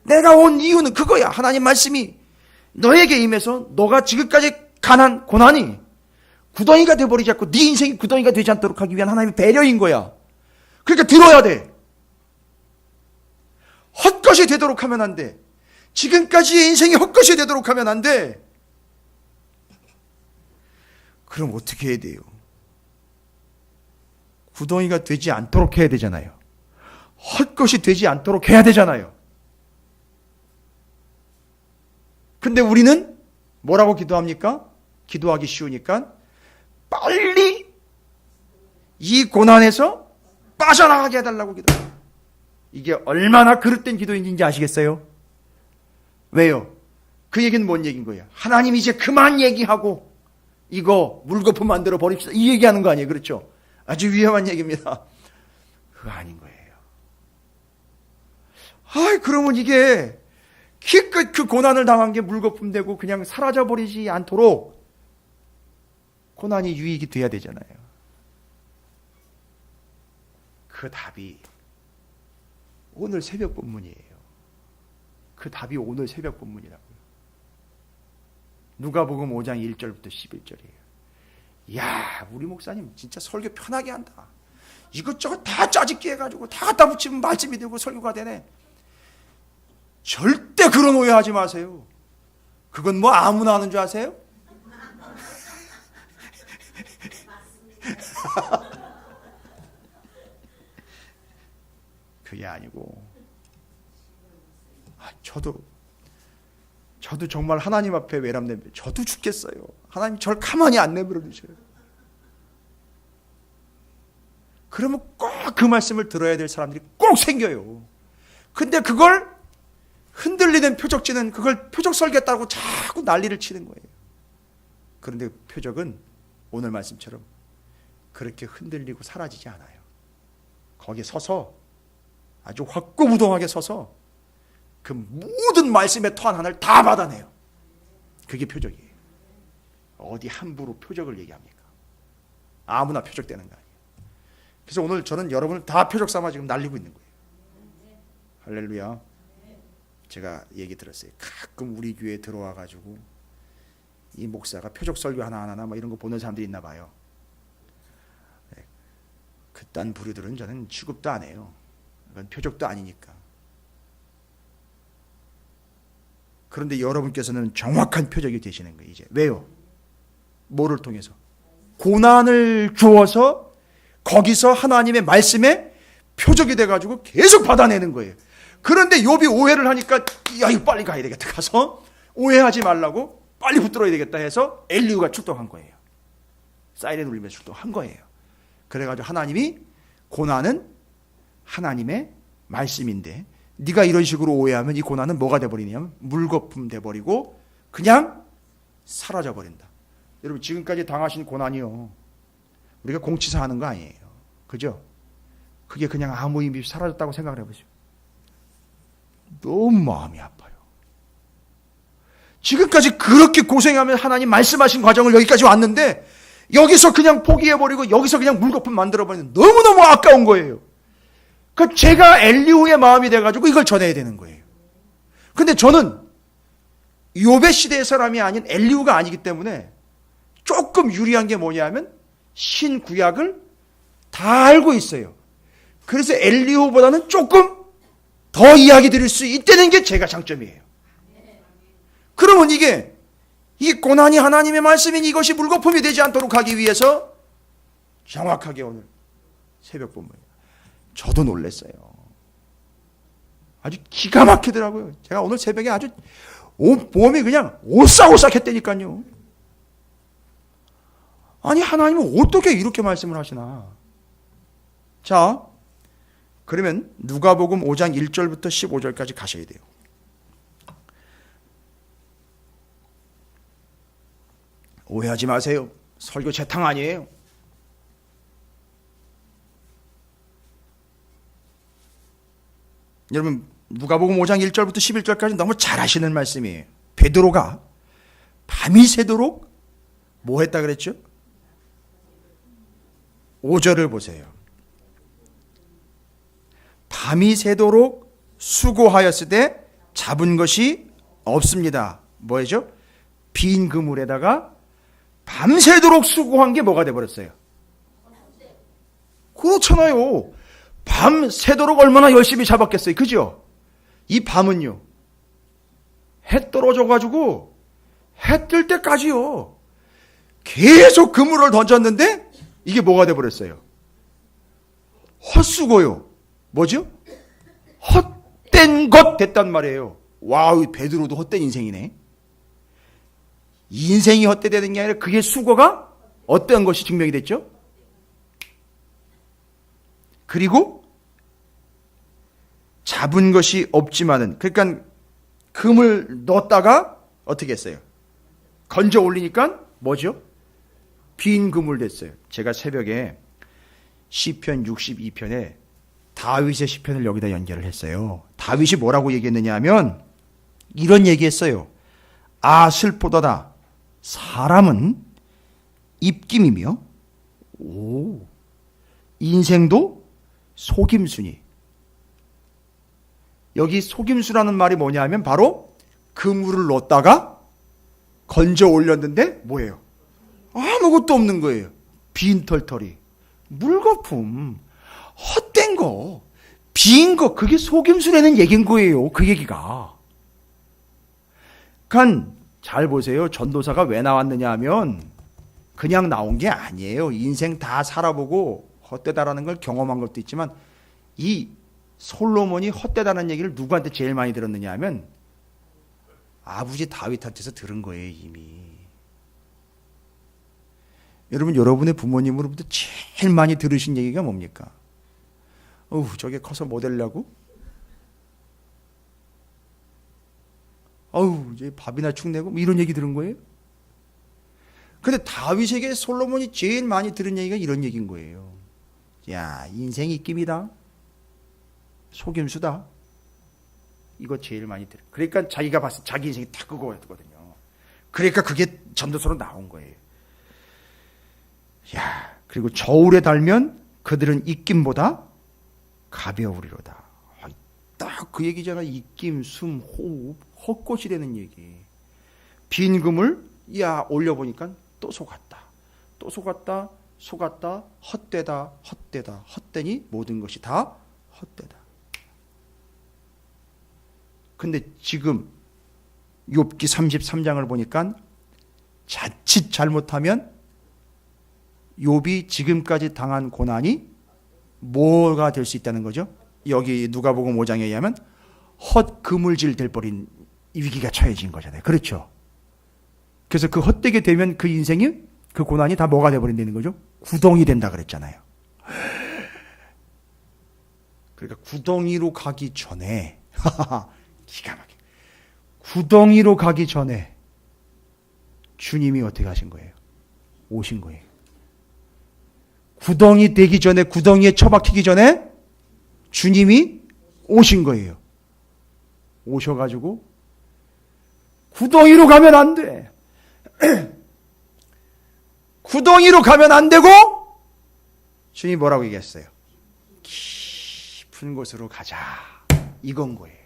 내가 온 이유는 그거야. 하나님 말씀이 너에게 임해서 너가 지금까지 가난 고난이 구덩이가 돼버리지 않고 네 인생이 구덩이가 되지 않도록 하기 위한 하나님의 배려인 거야. 그러니까 들어야 돼. 헛것이 되도록 하면 안 돼. 지금까지의 인생이 헛것이 되도록 하면 안 돼. 그럼 어떻게 해야 돼요? 구덩이가 되지 않도록 해야 되잖아요. 헛것이 되지 않도록 해야 되잖아요. 근데 우리는 뭐라고 기도합니까? 기도하기 쉬우니까 빨리 이 고난에서 빠져나가게 해달라고 기도해요. 이게 얼마나 그릇된 기도인지 아시겠어요? 왜요? 그 얘기는 뭔 얘기인 거예요? 하나님 이제 그만 얘기하고 이거 물거품 만들어 버립시다. 이 얘기하는 거 아니에요? 그렇죠? 아주 위험한 얘기입니다. 그거 아닌 거예요. 그러면 이게 기껏 그 고난을 당한 게 물거품 되고 그냥 사라져 버리지 않도록 고난이 유익이 돼야 되잖아요. 그 답이 오늘 새벽 본문이에요. 그 답이 오늘 새벽 본문이라고요. 누가복음 5장 1절부터 11절이에요. 야, 우리 목사님 진짜 설교 편하게 한다. 이것저것 다 짜집기 해가지고 다 갖다 붙이면 말씀이 되고 설교가 되네. 절대 그런 오해하지 마세요. 그건 뭐 아무나 하는 줄 아세요? 그게 아니고 저도 정말 하나님 앞에 외람되면 저도 죽겠어요. 하나님 절 가만히 안 내버려 두셔요. 그러면 꼭 그 말씀을 들어야 될 사람들이 꼭 생겨요. 근데 그걸 흔들리는 표적지는 그걸 표적 설겠다고 자꾸 난리를 치는 거예요. 그런데 표적은 오늘 말씀처럼 그렇게 흔들리고 사라지지 않아요. 거기에 서서 아주 확고부동하게 서서 그 모든 말씀의 토한 하나를 다 받아내요. 그게 표적이에요. 어디 함부로 표적을 얘기합니까? 아무나 표적되는 거 아니에요. 그래서 오늘 저는 여러분을 다 표적 삼아 지금 날리고 있는 거예요. 할렐루야. 제가 얘기 들었어요. 가끔 우리 교회에 들어와 가지고 이 목사가 표적 설교 하나하나 뭐 이런 거 보는 사람들이 있나 봐요. 그딴 부류들은 저는 취급도 안 해요. 그건 표적도 아니니까. 그런데 여러분께서는 정확한 표적이 되시는 거예요. 이제 왜요? 뭐를 통해서? 고난을 주어서 거기서 하나님의 말씀에 표적이 돼가지고 계속 받아내는 거예요. 그런데 욥이 오해를 하니까 야 이거 빨리 가야 되겠다. 가서 오해하지 말라고 빨리 붙들어야 되겠다 해서 엘리후가 출동한 거예요. 사이렌 울리면서 출동한 거예요. 그래가지고 하나님이 고난은 하나님의 말씀인데 네가 이런 식으로 오해하면 이 고난은 뭐가 돼버리냐면 물거품 돼버리고 그냥 사라져버린다. 여러분 지금까지 당하신 고난이요. 우리가 공치사 하는 거 아니에요. 그죠? 그게 그냥 아무 의미 없이 사라졌다고 생각을 해보시오. 너무 마음이 아파요. 지금까지 그렇게 고생하며 하나님 말씀하신 과정을 여기까지 왔는데 여기서 그냥 포기해버리고 여기서 그냥 물거품 만들어버리는 너무너무 아까운 거예요. 그 제가 엘리후의 마음이 돼가지고 이걸 전해야 되는 거예요. 근데 저는 욥의 시대의 사람이 아닌 엘리후가 아니기 때문에 조금 유리한 게 뭐냐면 신구약을 다 알고 있어요. 그래서 엘리후보다는 조금 더 이야기 드릴 수 있다는 게 제가 장점이에요. 그러면 이 고난이 하나님의 말씀인 이것이 물거품이 되지 않도록 하기 위해서 정확하게 오늘 새벽 본문 저도 놀랐어요. 아주 기가 막히더라고요. 제가 오늘 새벽에 아주 몸이 그냥 오싹오싹했다니까요. 아니 하나님은 어떻게 이렇게 말씀을 하시나. 자 그러면 누가복음 5장 1절부터 15절까지 가셔야 돼요. 오해하지 마세요. 설교 재탕 아니에요. 여러분 누가복음 5장 1절부터 11절까지 너무 잘 아시는 말씀이에요. 베드로가 밤이 새도록 뭐 했다 그랬죠? 5절을 보세요. 밤이 새도록 수고하였으되 잡은 것이 없습니다. 뭐죠? 빈 그물에다가 밤새도록 수고한 게 뭐가 돼버렸어요? 그렇잖아요. 밤새도록 얼마나 열심히 잡았겠어요. 그죠? 이 밤은요. 해 떨어져가지고 해 뜰 때까지요. 계속 그물을 던졌는데 이게 뭐가 돼버렸어요? 헛수고요. 뭐죠? 헛된 것 됐단 말이에요. 와우, 베드로도 헛된 인생이네. 인생이 헛되되는 게 아니라 그게 수고가 어떤 것이 증명이 됐죠? 그리고 잡은 것이 없지만은, 그러니까 금을 넣었다가 어떻게 했어요? 건져 올리니까 뭐죠? 빈 그물 됐어요. 제가 새벽에 시편 62편에 다윗의 시편을 여기다 연결을 했어요. 다윗이 뭐라고 얘기했느냐 하면 이런 얘기했어요. 아, 슬프도다. 사람은 입김이며 인생도 속임수니. 여기 속임수라는 말이 뭐냐면 바로 그물을 넣었다가 건져 올렸는데 뭐예요? 아무것도 없는 거예요. 빈털털이. 물거품. 헛된 거. 빈 거. 그게 속임수라는 얘기인 거예요. 그 얘기가. 그러니까 잘 보세요. 전도사가 왜 나왔느냐 하면 그냥 나온 게 아니에요. 인생 다 살아보고 헛되다라는 걸 경험한 것도 있지만 이 솔로몬이 헛되다는 얘기를 누구한테 제일 많이 들었느냐 하면 아버지 다윗한테서 들은 거예요, 이미. 여러분, 여러분의 부모님으로부터 제일 많이 들으신 얘기가 뭡니까? 저게 커서 뭐 되려고? 이제 밥이나 축내고 뭐 이런 얘기 들은 거예요? 근데 다윗에게 솔로몬이 제일 많이 들은 얘기가 이런 얘기인 거예요. 야, 인생이 입김이다. 속임수다. 이거 제일 많이 들어요. 그러니까 자기가 봤을 때 자기 인생이 다 그거였거든요. 그러니까 그게 전도서로 나온 거예요. 야, 그리고 저울에 달면 그들은 입김보다 가벼우리로다. 딱 그 얘기잖아. 입김, 숨, 호흡, 헛것이 되는 얘기. 빈 금을 올려보니까 또 속았다. 또 속았다. 속았다. 헛되다. 헛되다. 헛되니 모든 것이 다 헛되다. 근데 지금 욥기 33장을 보니까 자칫 잘못하면 욥이 지금까지 당한 고난이 뭐가 될 수 있다는 거죠? 여기 누가복음 5장에 의하면 헛그물질 될 뻔인 위기가 처해진 거잖아요. 그렇죠? 그래서 그 헛되게 되면 그 인생이, 그 고난이 다 뭐가 돼버린다는 거죠? 구덩이 된다 그랬잖아요. 그러니까 구덩이로 가기 전에 기가 막혀. 구덩이로 가기 전에 주님이 어떻게 하신 거예요? 오신 거예요. 구덩이 되기 전에, 구덩이에 처박히기 전에 주님이 오신 거예요. 오셔가지고 구덩이로 가면 안 돼. 구덩이로 가면 안 되고 주님이 뭐라고 얘기했어요? 깊은 곳으로 가자. 이건 거예요.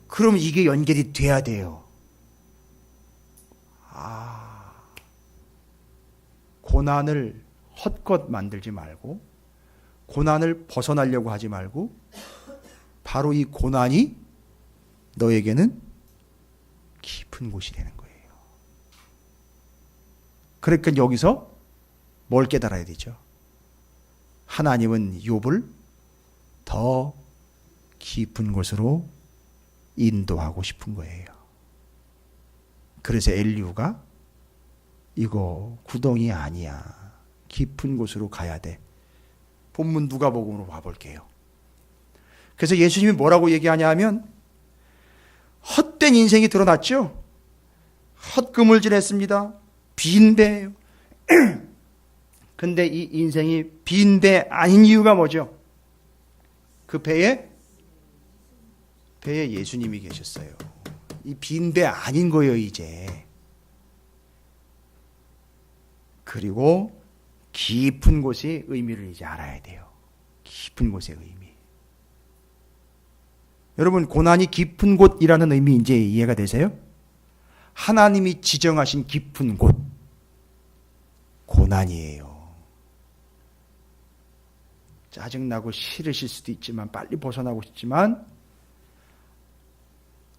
그럼 이게 연결이 돼야 돼요. 고난을 헛것 만들지 말고, 고난을 벗어나려고 하지 말고, 바로 이 고난이 너에게는 깊은 곳이 되는 거예요. 그러니까 여기서 뭘 깨달아야 되죠? 하나님은 욥을 더 깊은 곳으로 인도하고 싶은 거예요. 그래서 엘리후가 이거 구덩이 아니야. 깊은 곳으로 가야 돼. 본문 누가복음으로 봐볼게요. 그래서 예수님이 뭐라고 얘기하냐 하면 헛된 인생이 드러났죠. 헛그물질했습니다. 빈배예요. 근데 이 인생이 빈배 아닌 이유가 뭐죠? 그 배에 예수님이 계셨어요. 이 빈배 아닌 거예요, 이제. 그리고 깊은 곳의 의미를 이제 알아야 돼요. 깊은 곳의 의미. 여러분, 고난이 깊은 곳이라는 의미 이제 이해가 되세요? 하나님이 지정하신 깊은 곳, 고난이에요. 짜증나고 싫으실 수도 있지만, 빨리 벗어나고 싶지만,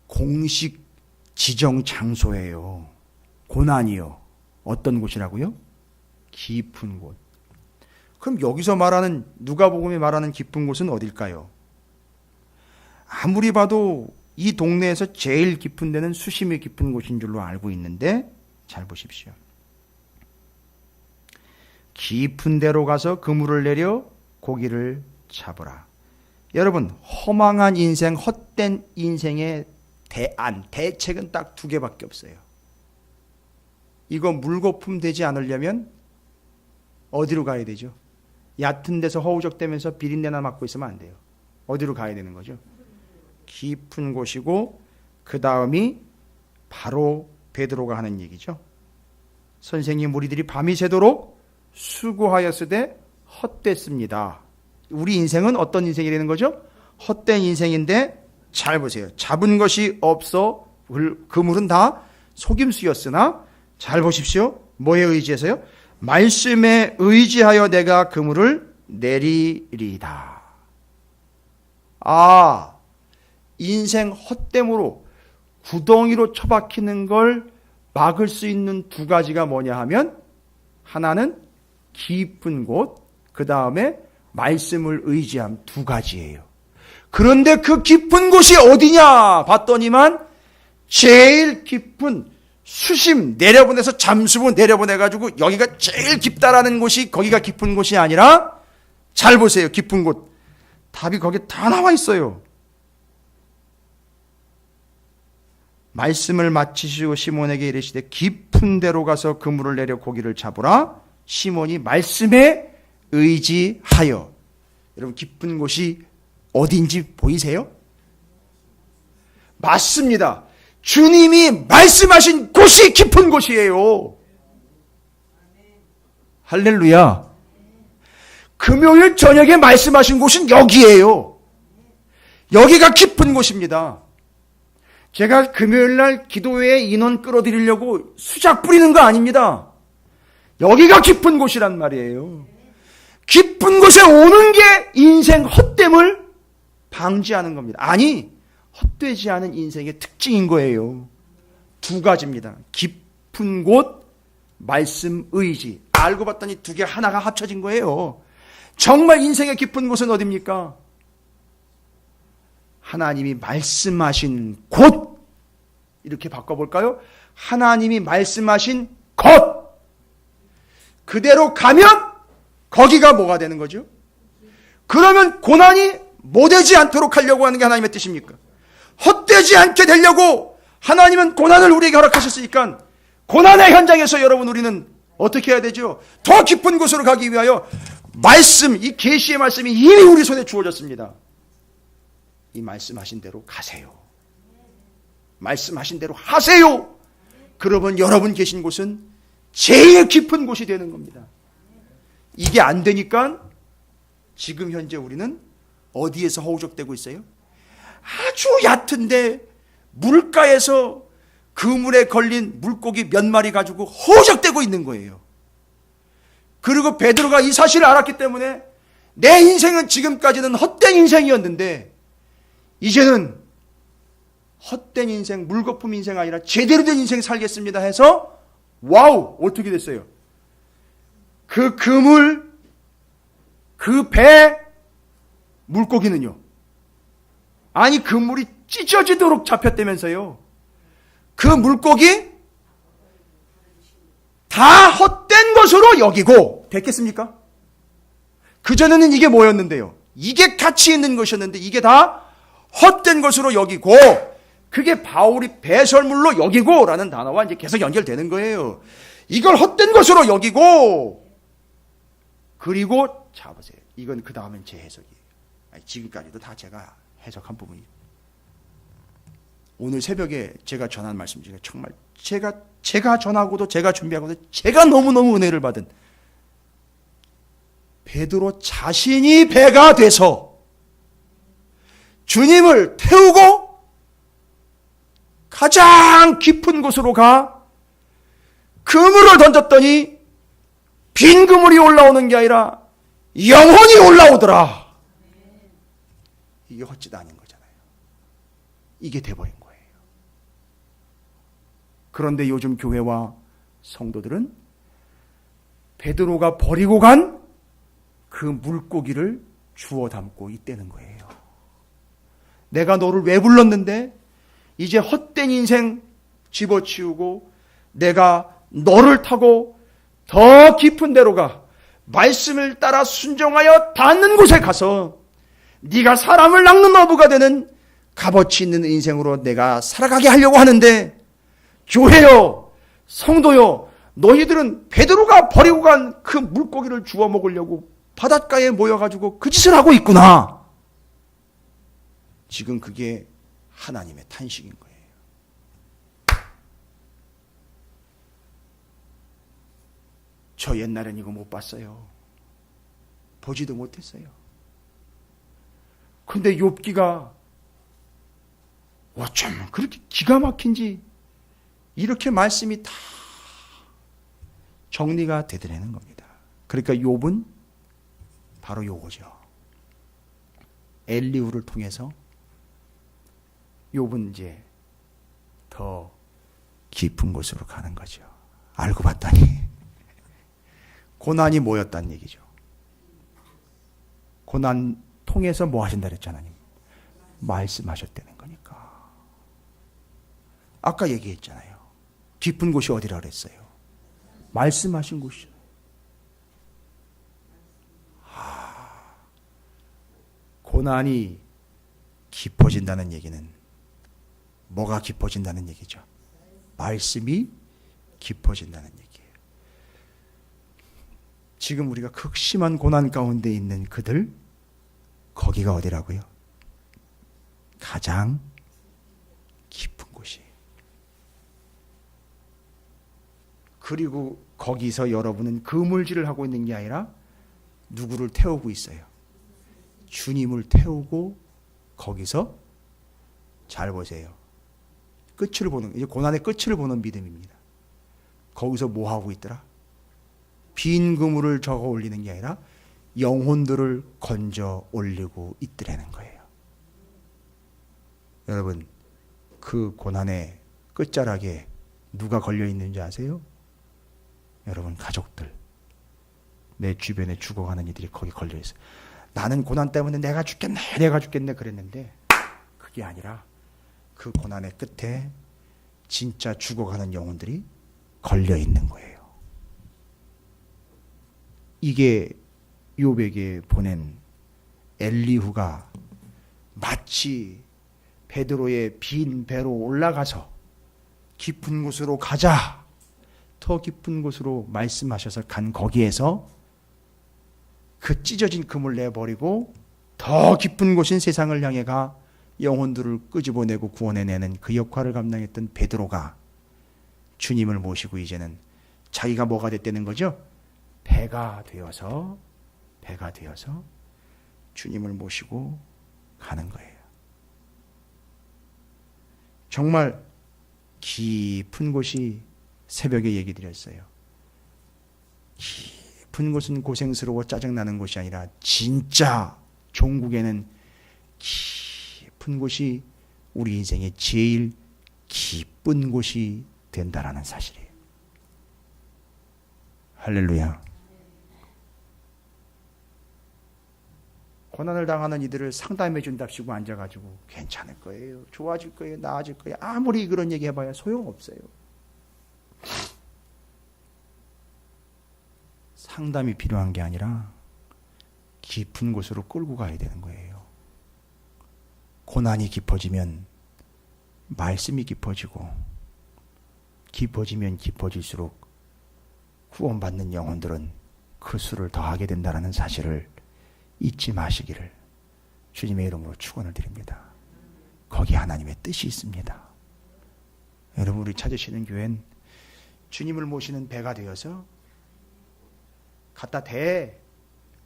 공식 지정 장소예요. 고난이요. 어떤 곳이라고요? 깊은 곳. 그럼 여기서 말하는 누가복음이 말하는 깊은 곳은 어딜까요? 아무리 봐도 이 동네에서 제일 깊은 데는 수심이 깊은 곳인 줄로 알고 있는데 잘 보십시오. 깊은 데로 가서 그물을 내려 고기를 잡으라. 여러분, 허망한 인생, 헛된 인생의 대책은 딱 두 개밖에 없어요. 이거 물거품 되지 않으려면 어디로 가야 되죠? 얕은 데서 허우적대면서 비린내나 맡고 있으면 안 돼요. 어디로 가야 되는 거죠? 깊은 곳이고 그 다음이 바로 베드로가 하는 얘기죠. 선생님, 우리들이 밤이 새도록 수고하였으되 헛됐습니다. 우리 인생은 어떤 인생이 되는 거죠? 헛된 인생인데 잘 보세요. 잡은 것이 없어 그물은 다 속임수였으나 잘 보십시오. 뭐에 의지해서요? 말씀에 의지하여 내가 그물을 내리리이다. 인생 헛됨으로 구덩이로 처박히는 걸 막을 수 있는 두 가지가 뭐냐 하면 하나는 깊은 곳, 그 다음에 말씀을 의지함, 두 가지예요. 그런데 그 깊은 곳이 어디냐 봤더니만 제일 깊은 수심 내려보내서 잠수부 내려보내가지고 여기가 제일 깊다라는 곳이 거기가 깊은 곳이 아니라 잘 보세요. 깊은 곳. 답이 거기에 다 나와 있어요. 말씀을 마치시고 시몬에게 이르시되 깊은 데로 가서 그물을 내려 고기를 잡으라. 시몬이 말씀에 의지하여. 여러분, 깊은 곳이 어딘지 보이세요? 맞습니다. 주님이 말씀하신 곳이 깊은 곳이에요. 할렐루야. 금요일 저녁에 말씀하신 곳은 여기예요. 여기가 깊은 곳입니다. 제가 금요일날 기도회에 인원 끌어들이려고 수작 부리는 거 아닙니다. 여기가 깊은 곳이란 말이에요. 깊은 곳에 오는 게 인생 헛됨을 방지하는 겁니다. 아니, 헛되지 않은 인생의 특징인 거예요. 두 가지입니다. 깊은 곳, 말씀, 의지. 알고 봤더니 두 개 하나가 합쳐진 거예요. 정말 인생의 깊은 곳은 어디입니까? 하나님이 말씀하신 곳. 이렇게 바꿔볼까요? 하나님이 말씀하신 것. 그대로 가면 거기가 뭐가 되는 거죠? 그러면 고난이 못되지 않도록 하려고 하는 게 하나님의 뜻입니까? 헛되지 않게 되려고 하나님은 고난을 우리에게 허락하셨으니까 고난의 현장에서 여러분 우리는 어떻게 해야 되죠? 더 깊은 곳으로 가기 위하여 말씀, 이 계시의 말씀이 이미 우리 손에 주어졌습니다. 이 말씀하신 대로 가세요. 말씀하신 대로 하세요. 그러면 여러분 계신 곳은 제일 깊은 곳이 되는 겁니다. 이게 안 되니까 지금 현재 우리는 어디에서 허우적대고 있어요? 아주 얕은데 물가에서 그물에 걸린 물고기 몇 마리 가지고 허우적대고 있는 거예요. 그리고 베드로가 이 사실을 알았기 때문에 내 인생은 지금까지는 헛된 인생이었는데 이제는 헛된 인생, 물거품 인생 아니라 제대로 된 인생 살겠습니다 해서 와우! 어떻게 됐어요? 그 그물, 그 배, 물고기는요? 아니, 그물이 찢어지도록 잡혔다면서요. 그 물고기 다 헛된 것으로 여기고 됐겠습니까? 그전에는 이게 뭐였는데요? 이게 가치 있는 것이었는데 이게 다 헛된 것으로 여기고 그게 바울이 배설물로 여기고 라는 단어와 이제 계속 연결되는 거예요. 이걸 헛된 것으로 여기고 그리고 자 보세요. 이건 그 다음엔 제 해석이에요. 지금까지도 다 제가 해석한 부분이에요. 오늘 새벽에 제가 전한 말씀 중에 정말 제가 전하고도 제가 준비하고도 제가 너무너무 은혜를 받은 베드로 자신이 배가 돼서 주님을 태우고 가장 깊은 곳으로 가 그물을 던졌더니 빈 그물이 올라오는 게 아니라 영혼이 올라오더라. 이게 헛짓 아닌 거잖아요. 이게 돼버린 거예요. 그런데 요즘 교회와 성도들은 베드로가 버리고 간 그 물고기를 주워 담고 있다는 거예요. 내가 너를 왜 불렀는데 이제 헛된 인생 집어치우고 내가 너를 타고 더 깊은 데로 가, 말씀을 따라 순종하여 닿는 곳에 가서 네가 사람을 낚는 어부가 되는 값어치 있는 인생으로 내가 살아가게 하려고 하는데, 교회요, 성도요, 너희들은 베드로가 버리고 간 그 물고기를 주워 먹으려고 바닷가에 모여가지고 그 짓을 하고 있구나. 지금 그게 하나님의 탄식인 거예요. 저 옛날엔 이거 못 봤어요. 보지도 못했어요. 근데 욥기가 어쩜 그렇게 기가 막힌지 이렇게 말씀이 다 정리가 되더라는 겁니다. 그러니까 욥은 바로 요거죠. 엘리후를 통해서 욥은 이제 더 깊은 곳으로 가는 거죠. 알고 봤더니 고난이 뭐였단 얘기죠. 고난 통해서 뭐 하신다 그랬잖아요. 말씀하셨다는 거니까. 아까 얘기했잖아요. 깊은 곳이 어디라 그랬어요? 말씀하신 곳이죠. 고난이 깊어진다는 얘기는 뭐가 깊어진다는 얘기죠? 말씀이 깊어진다는 얘기예요. 지금 우리가 극심한 고난 가운데 있는 그들, 거기가 어디라고요? 가장 깊은 곳이에요. 그리고 거기서 여러분은 그물질을 하고 있는 게 아니라 누구를 태우고 있어요? 주님을 태우고 거기서, 잘 보세요, 끝을 보는, 이제 고난의 끝을 보는 믿음입니다. 거기서 뭐 하고 있더라? 빈 그물을 적어 올리는 게 아니라 영혼들을 건져 올리고 있더라는 거예요. 여러분, 그 고난의 끝자락에 누가 걸려 있는지 아세요? 여러분 가족들, 내 주변에 죽어가는 이들이 거기 걸려 있어요. 나는 고난 때문에 내가 죽겠네 그랬는데 그게 아니라 그 고난의 끝에 진짜 죽어가는 영혼들이 걸려 있는 거예요. 이게 욥에게 보낸 엘리후가 마치 베드로의 빈 배로 올라가서 깊은 곳으로 가자, 더 깊은 곳으로 말씀하셔서 간 거기에서 그 찢어진 금을 내버리고 더 깊은 곳인 세상을 향해 가 영혼들을 끄집어내고 구원해내는 그 역할을 감당했던 베드로가 주님을 모시고 이제는 자기가 뭐가 됐다는 거죠? 배가 되어서 주님을 모시고 가는 거예요. 정말 깊은 곳이, 새벽에 얘기 드렸어요. 깊은 곳은 고생스러워 짜증나는 곳이 아니라 진짜 종국에는 깊은 곳이 우리 인생의 제일 기쁜 곳이 된다라는 사실이에요. 할렐루야. 고난을 당하는 이들을 상담해 준답시고 앉아가지고 괜찮을 거예요, 좋아질 거예요, 나아질 거예요, 아무리 그런 얘기 해봐야 소용없어요. 상담이 필요한 게 아니라 깊은 곳으로 끌고 가야 되는 거예요. 고난이 깊어지면 말씀이 깊어지고, 깊어지면 깊어질수록 구원받는 영혼들은 그 수를 더하게 된다는 사실을 잊지 마시기를 주님의 이름으로 축원을 드립니다. 거기 하나님의 뜻이 있습니다. 여러분, 우리 찾으시는 교회는 주님을 모시는 배가 되어서 갖다 대,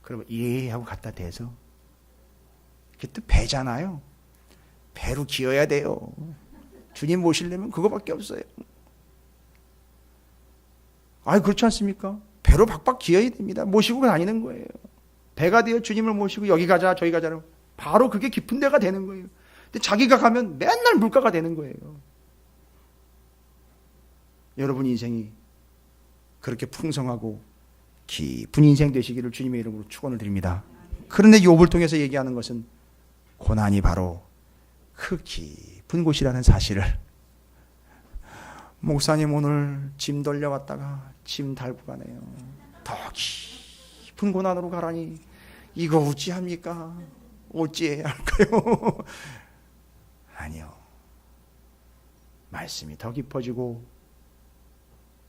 그러면 예 하고 갖다 대서, 그게 또 배잖아요. 배로 기어야 돼요. 주님 모시려면 그거밖에 없어요. 아이, 그렇지 않습니까? 배로 박박 기어야 됩니다. 모시고 다니는 거예요. 배가 되어 주님을 모시고 여기 가자 저기 가자, 바로 그게 깊은 데가 되는 거예요. 근데 자기가 가면 맨날 물가가 되는 거예요. 여러분 인생이 그렇게 풍성하고 깊은 인생 되시기를 주님의 이름으로 축원을 드립니다. 그런데 욥을 통해서 얘기하는 것은 고난이 바로 그 깊은 곳이라는 사실을, 목사님 오늘 짐 돌려왔다가 짐 달고 가네요. 더 깊은 고난으로 가라니 이거 어찌합니까? 어찌해야 할까요? 아니요. 말씀이 더 깊어지고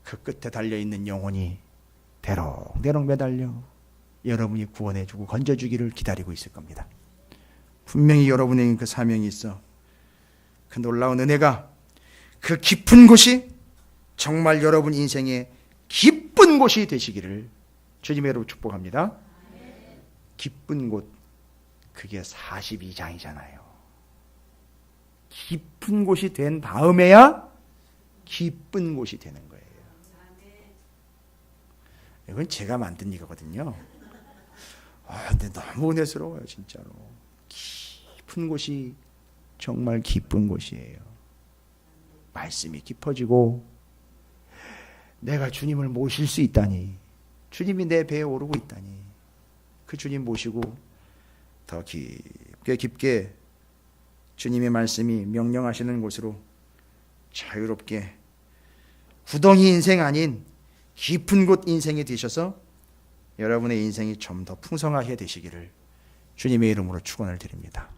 그 끝에 달려있는 영혼이 대롱대롱 매달려 여러분이 구원해주고 건져주기를 기다리고 있을 겁니다. 분명히 여러분에게 그 사명이 있어 그 놀라운 은혜가 그 깊은 곳이 정말 여러분 인생의 기쁜 곳이 되시기를 주님의 이름으로 축복합니다. 기쁜 곳, 그게 42장이잖아요. 깊은 곳이 된 다음에야 기쁜 곳이 되는 거예요. 이건 제가 만든 이거거든요. 근데 너무 은혜스러워요, 진짜로. 깊은 곳이 정말 기쁜 곳이에요. 말씀이 깊어지고 내가 주님을 모실 수 있다니, 주님이 내 배에 오르고 있다니, 그 주님 모시고 더 깊게 주님의 말씀이 명령하시는 곳으로 자유롭게 구덩이 인생 아닌 깊은 곳 인생이 되셔서 여러분의 인생이 좀 더 풍성하게 되시기를 주님의 이름으로 축원을 드립니다.